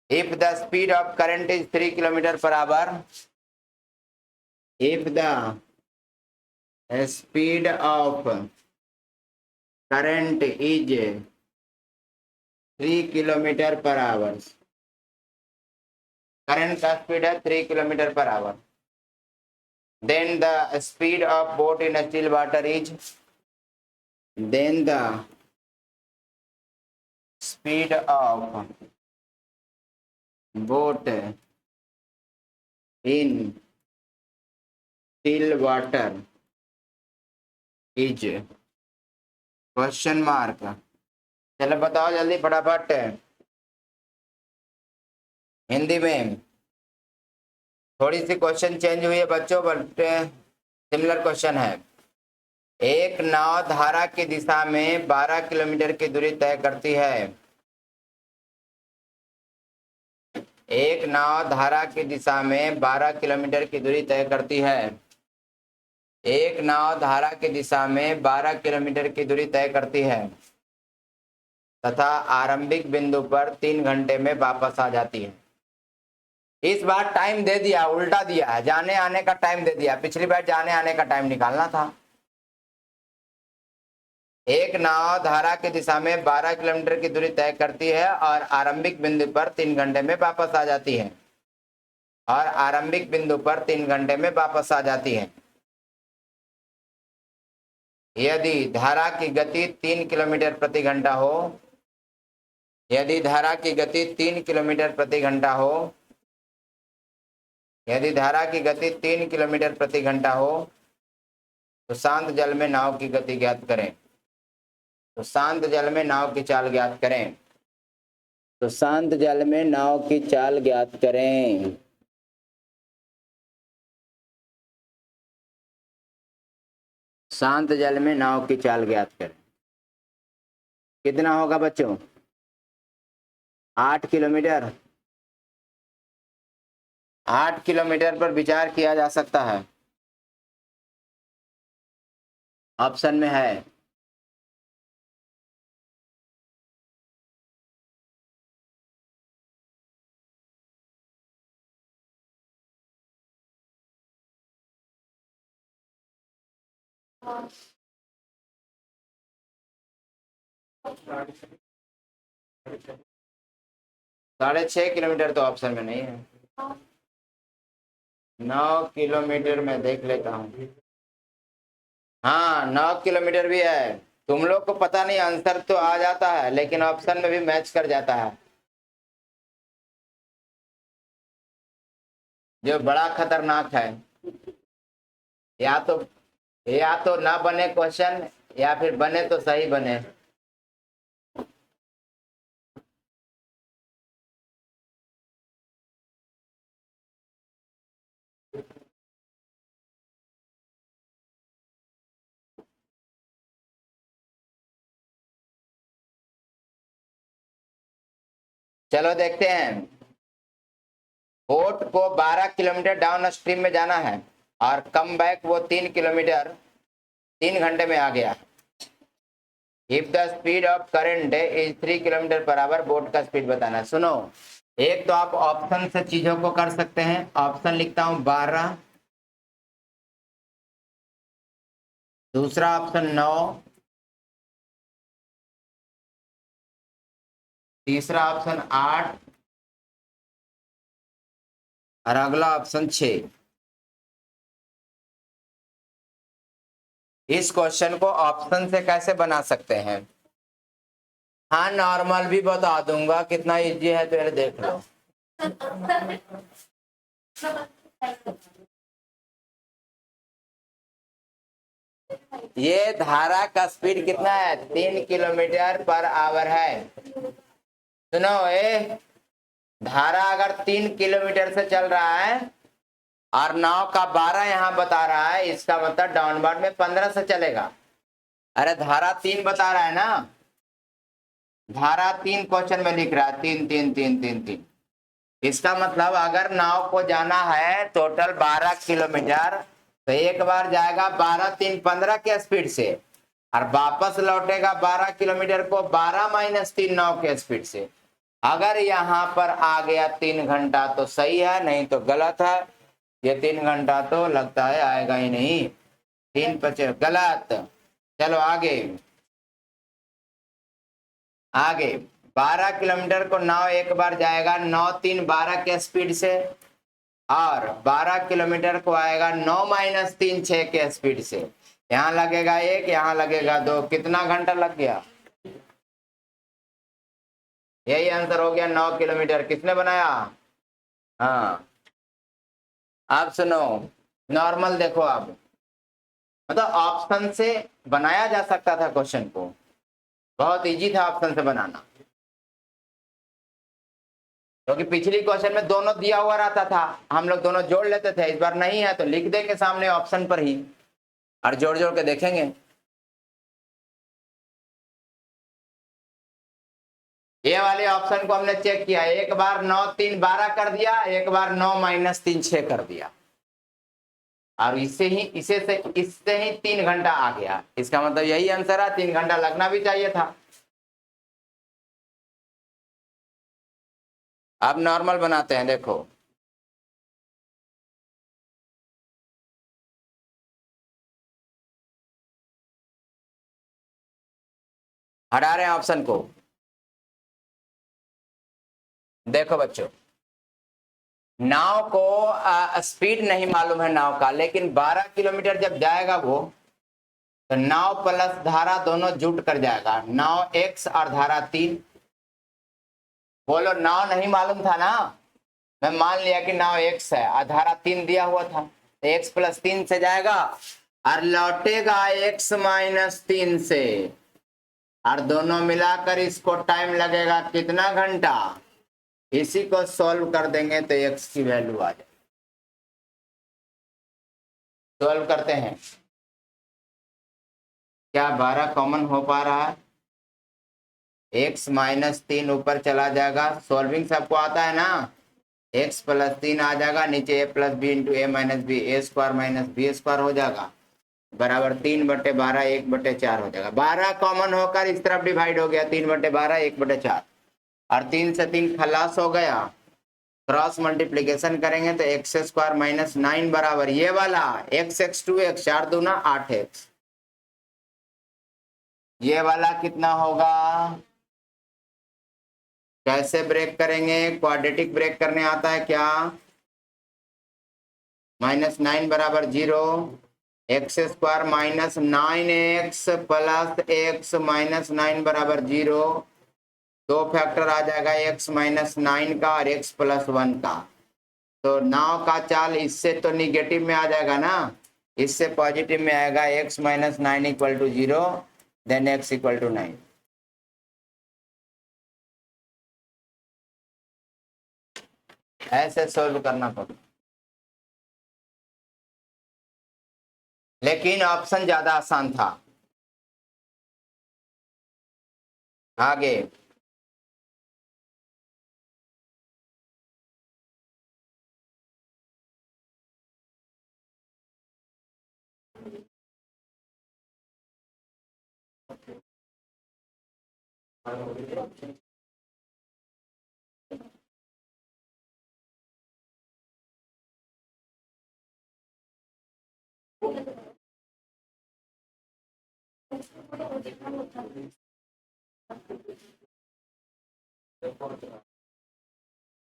If the speed of current is 3 kilometer per hour, if the speed of current is 3 kilometer per hour, current का स्पीड है 3 kilometre per our, then the speed of boat in still water is, then the speed of boat in still water is question mark. चलो बताओ जल्दी फटाफट हिंदी में। थोड़ी सी question change हुई है बच्चों, बट सिमिलर क्वेश्चन है। एक नाव धारा की दिशा में 12 किलोमीटर की दूरी तय करती है। एक नाव धारा की दिशा में 12 किलोमीटर की दूरी तय करती है। एक नाव धारा की दिशा में 12 किलोमीटर की दूरी तय करती है तथा आरंभिक बिंदु पर 3 घंटे में वापस आ जाती है। इस बार टाइम दे दिया, उल्टा दिया है, जाने आने का टाइम दे दिया। पिछली बार जाने आने का टाइम निकालना था। एक नाव धारा की दिशा में 12 किलोमीटर की दूरी तय करती है और आरंभिक बिंदु पर 3 घंटे में वापस आ जाती है। और आरंभिक बिंदु पर 3 घंटे में वापस आ जाती है। यदि धारा की गति 3 किलोमीटर प्रति घंटा हो, यदि धारा की गति 3 किलोमीटर प्रति घंटा हो, यदि धारा की गति 3 किलोमीटर प्रति घंटा हो, तो शांत जल में नाव की गति ज्ञात करें। तो शांत जल में नाव की चाल ज्ञात करें। तो शांत जल में नाव की चाल ज्ञात करें। शांत जल में नाव की चाल ज्ञात करें। कितना होगा बच्चों? 8 किलोमीटर। 8 किलोमीटर पर विचार किया जा सकता है। ऑप्शन में है। हाँ, 6.5 किलोमीटर तो ऑप्शन में नहीं है। हाँ, 9 किलोमीटर में देख लेता हूँ। हाँ, 9 किलोमीटर भी है। तुम लोग को पता नहीं, आंसर तो आ जाता है लेकिन ऑप्शन में भी मैच कर जाता है, जो बड़ा खतरनाक है। या तो ना बने क्वेश्चन, या फिर बने तो सही बने। चलो देखते हैं। बोट को 12 किलोमीटर डाउन स्ट्रीम में जाना है और कम बैक वो 3 किलोमीटर 3 घंटे में आ गया। If the speed of current is 3 kilometre per our, boat का स्पीड बताना है। सुनो, एक तो आप ऑप्शन से चीजों को कर सकते हैं। ऑप्शन लिखता हूं 12, दूसरा ऑप्शन 9, तीसरा ऑप्शन 8 और अगला ऑप्शन 6। इस क्वेश्चन को ऑप्शन से कैसे बना सकते हैं? हाँ, नॉर्मल भी बता दूंगा, कितना इजी है तो ये देख लो। ये धारा का स्पीड कितना है? 3 किलोमीटर पर आवर है। सुनो, धारा अगर 3 किलोमीटर से चल रहा है और नाव का 12 यहाँ बता रहा है, इसका मतलब डाउनवर्ड में 15 से चलेगा। अरे धारा 3 बता रहा है ना, धारा 3 क्वेश्चन में लिख रहा है, 3 3 3 3 3। इसका मतलब अगर नाव को जाना है टोटल 12 किलोमीटर, तो एक बार जाएगा 12 3 15 के स्पीड से और वापस लौटेगा 12 किलोमीटर को 12 - 3 9 के स्पीड से। अगर यहाँ पर आ गया 3 घंटा तो सही है, नहीं तो गलत है। ये 3 घंटा तो लगता है आएगा ही नहीं। 3 25 गलत। चलो आगे आगे। 12 किलोमीटर को नाव एक बार जाएगा 9 3 12 के स्पीड से और 12 किलोमीटर को आएगा 9 - 3 6 के स्पीड से। यहाँ लगेगा 1, यहाँ लगेगा 2, कितना घंटा लग गया? यही आंसर हो गया, 9 किलोमीटर। किसने बनाया? हाँ, आप सुनो, नॉर्मल देखो। आप मतलब ऑप्शन से बनाया जा सकता था क्वेश्चन को, बहुत इजी था ऑप्शन से बनाना, क्योंकि पिछली क्वेश्चन में दोनों दिया हुआ रहता था, हम लोग दोनों जोड़ लेते थे। इस बार नहीं है तो लिख देंगे सामने ऑप्शन पर ही और जोड़ जोड़ के देखेंगे। ये वाले ऑप्शन को हमने चेक किया, एक बार 9 3 12 कर दिया, एक बार 9 - 3 6 कर दिया और इससे ही 3 घंटा आ गया। इसका मतलब यही आंसर है, 3 घंटा लगना भी चाहिए था। अब नॉर्मल बनाते हैं, देखो। हटा रहे हैं ऑप्शन को। देखो बच्चों, नाव को स्पीड नहीं मालूम है नाव का, लेकिन 12 किलोमीटर जब जाएगा वो, तो नाव प्लस धारा दोनों जुट कर जाएगा, नाव x और धारा 3। बोलो नाव नहीं मालूम था ना, मैं मान लिया कि नाव x है और धारा 3 दिया हुआ था, तो x प्लस 3 से जाएगा और लौटेगा x माइनस 3 से, और दोनों मिलाकर इसको टाइम लगेगा कितना घंटा। इसी को सॉल्व कर देंगे तो x की वैल्यू आ जाए। सॉल्व करते हैं, क्या 12 कॉमन हो पा रहा है? x माइनस 3 ऊपर चला जाएगा, सॉल्विंग सबको आता है ना, x प्लस 3 आ जाएगा, नीचे a plus b into a minus b, a square minus b square हो जाएगा, बराबर 3/12 1/4 हो जाएगा। 12 कॉमन होकर इस तरफ डिवाइड हो गया, 3/12 1/4, और 3 से 3 खलास हो गया, क्रॉस मल्टीप्लीकेशन करेंगे तो एक्स स्क्वायर माइनस 9 बराबर ये वाला x 2x 4 दूना 8x, ये वाला कितना होगा? कैसे ब्रेक करेंगे? क्वाड्रेटिक ब्रेक करने आता है क्या? -9 बराबर 0, x square minus 9x plus x minus 9 बराबर 0, दो फैक्टर आ जाएगा x माइनस 9 का और x प्लस 1 का, तो नाव का चाल इससे तो निगेटिव में आ जाएगा ना, इससे पॉजिटिव में आएगा, x माइनस 9 इक्वल टू 0, देन x इक्वल टू 9। ऐसे सॉल्व करना पड़ेगा, लेकिन ऑप्शन ज्यादा आसान था। आगे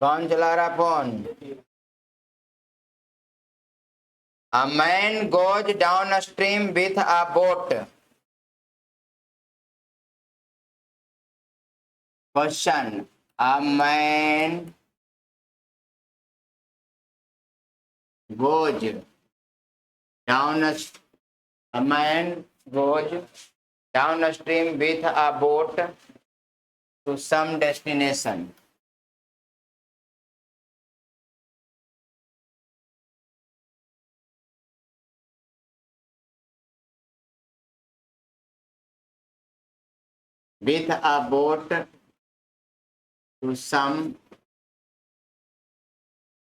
कौन चला रहा phone? A man goes downstream with a boat. Question: A man goes downstream with a boat to some destination. With a boat to some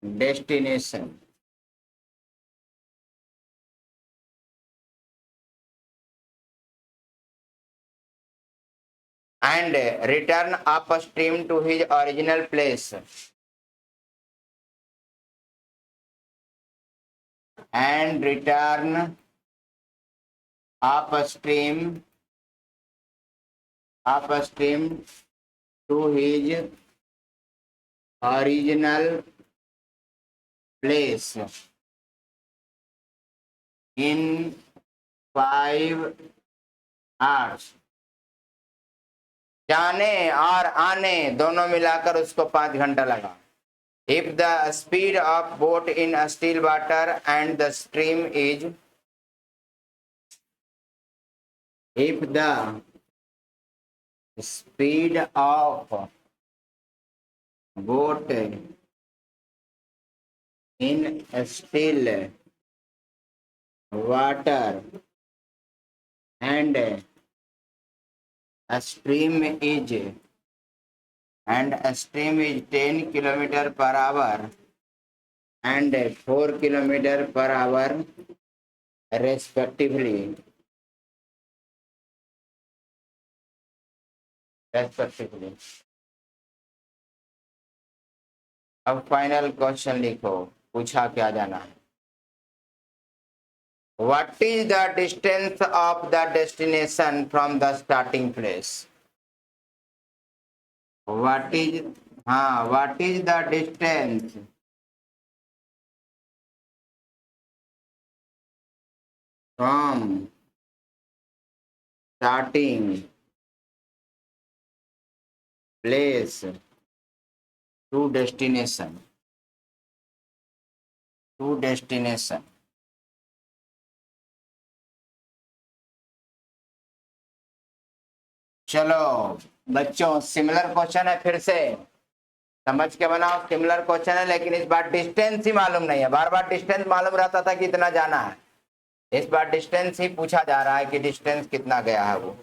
destination. And return upstream to his original place. And return upstream to his original place in 5 hours. जाने और आने दोनों मिलाकर उसको 5 घंटा लगा। If the speed of boat in still water and the stream is, if the speed of boat in still water and a stream is 10 kilometer per hour and 4 kilometer per hour respectively. अब final question लिखो, पूछा क्या जाना है। What is the distance of the destination from the starting place? What is the distance from starting place to destination, to destination. चलो बच्चों, similar question है, फिर से समझ के बनाओ। सिमिलर क्वेश्चन है, लेकिन इस बार डिस्टेंस ही मालूम नहीं है। बार बार डिस्टेंस मालूम रहता था कि इतना जाना है, इस बार डिस्टेंस ही पूछा जा रहा है कि डिस्टेंस कितना गया है वो।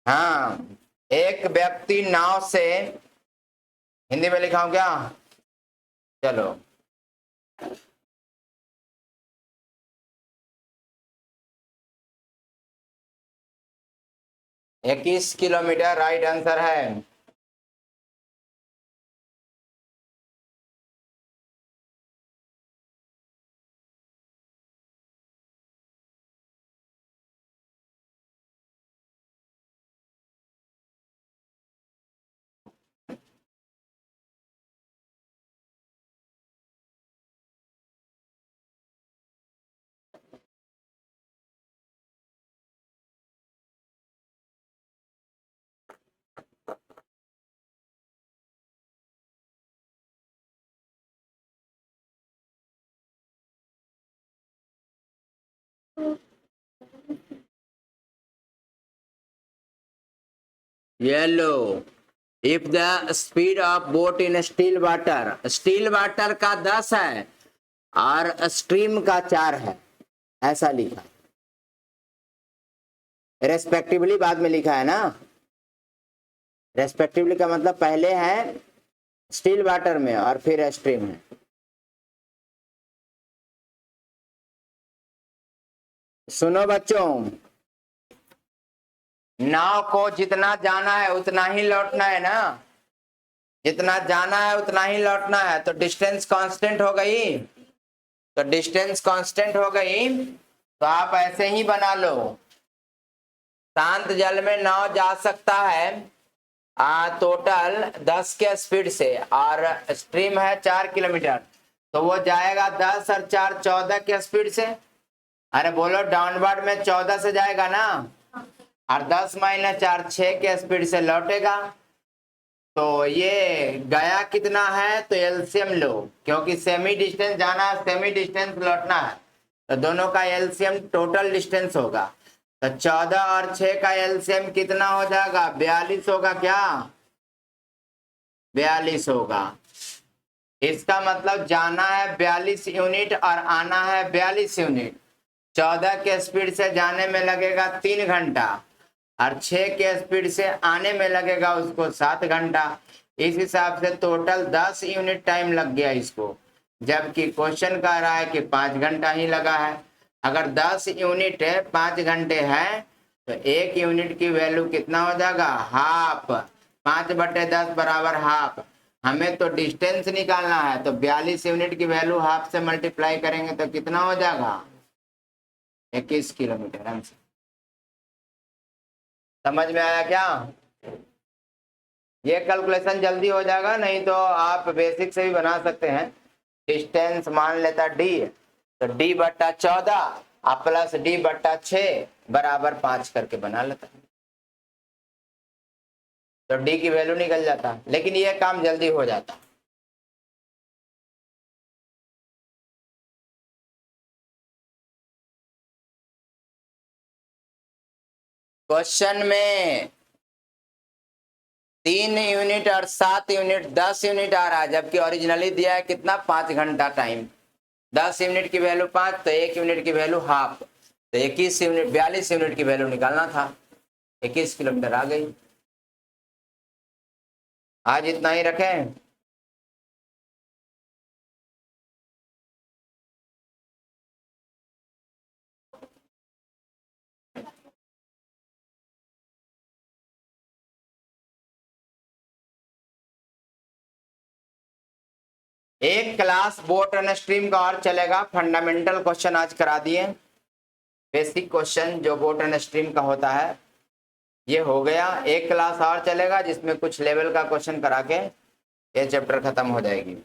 हाँ, एक व्यक्ति नाव से, हिंदी में लिखा हूं क्या? चलो, 21 किलोमीटर राइट आंसर है। Yellow, if the speed of boat in still water का 10 है और स्ट्रीम का 4 है, ऐसा लिखा। रेस्पेक्टिवली बाद में लिखा है ना। रेस्पेक्टिवली का मतलब पहले है स्टिल वाटर में और फिर स्ट्रीम है। सुनो बच्चों, नाव को जितना जाना है उतना ही लौटना है ना, जितना जाना है उतना ही लौटना है, तो डिस्टेंस कांस्टेंट हो गई। तो डिस्टेंस कांस्टेंट हो गई, तो आप ऐसे ही बना लो। शांत जल में नाव जा सकता है टोटल 10 के स्पीड से, और स्ट्रीम है 4 किलोमीटर, तो वो जाएगा 10 और 4 14 के स्पीड से। अरे बोलो, डाउनवर्ड में 14 से जाएगा ना, और 10 माइनस 4 6 के स्पीड से लौटेगा। तो ये गया कितना है, तो एलसीएम लो, क्योंकि सेमी डिस्टेंस जाना है, सेमी डिस्टेंस लौटना है, तो दोनों का एलसीएम टोटल डिस्टेंस होगा। तो 14 और 6 का एलसीएम कितना हो जाएगा? 42 होगा क्या? 42 होगा। इसका मतलब जाना है 42 यूनिट और आना है 42 यूनिट। 14 के स्पीड से जाने में लगेगा 3 घंटा, और 6 के स्पीड से आने में लगेगा उसको 7 घंटा। इस हिसाब से टोटल 10 यूनिट टाइम लग गया इसको, जबकि क्वेश्चन कह रहा है कि 5 घंटा ही लगा है। अगर 10 यूनिट है 5 घंटे है, तो 1 यूनिट की वैल्यू कितना हो जाएगा? हाफ। 5/10 बराबर हाफ। हमें तो डिस्टेंस निकालना है, तो 42 यूनिट की वैल्यू हाफ से मल्टीप्लाई करेंगे तो कितना हो जाएगा? 21 किलोमीटर आंसर। समझ में आया क्या? ये कैलकुलेशन जल्दी हो जाएगा, नहीं तो आप बेसिक से भी बना सकते हैं। डिस्टेंस मान लेता d, तो d/14 प्लस d/6 बराबर 5 करके बना लेता, तो d की वैल्यू निकल जाता, लेकिन ये काम जल्दी हो जाता। क्वेश्चन में 3 यूनिट और 7 यूनिट 10 यूनिट आ रहा है, जबकि ओरिजिनली दिया है कितना? 5 घंटा टाइम। 10 यूनिट की वैल्यू 5, तो 1 यूनिट की वैल्यू हाफ, तो 21 यूनिट 42 यूनिट की वैल्यू निकालना था। 21 किलोमीटर आ गई। आज इतना ही रखें। एक क्लास बोट एंड स्ट्रीम का और चलेगा। फंडामेंटल क्वेश्चन आज करा दिए, बेसिक क्वेश्चन जो बोट एंड स्ट्रीम का होता है ये हो गया। एक क्लास और चलेगा जिसमें कुछ लेवल का क्वेश्चन करा के ये चैप्टर खत्म हो जाएगी।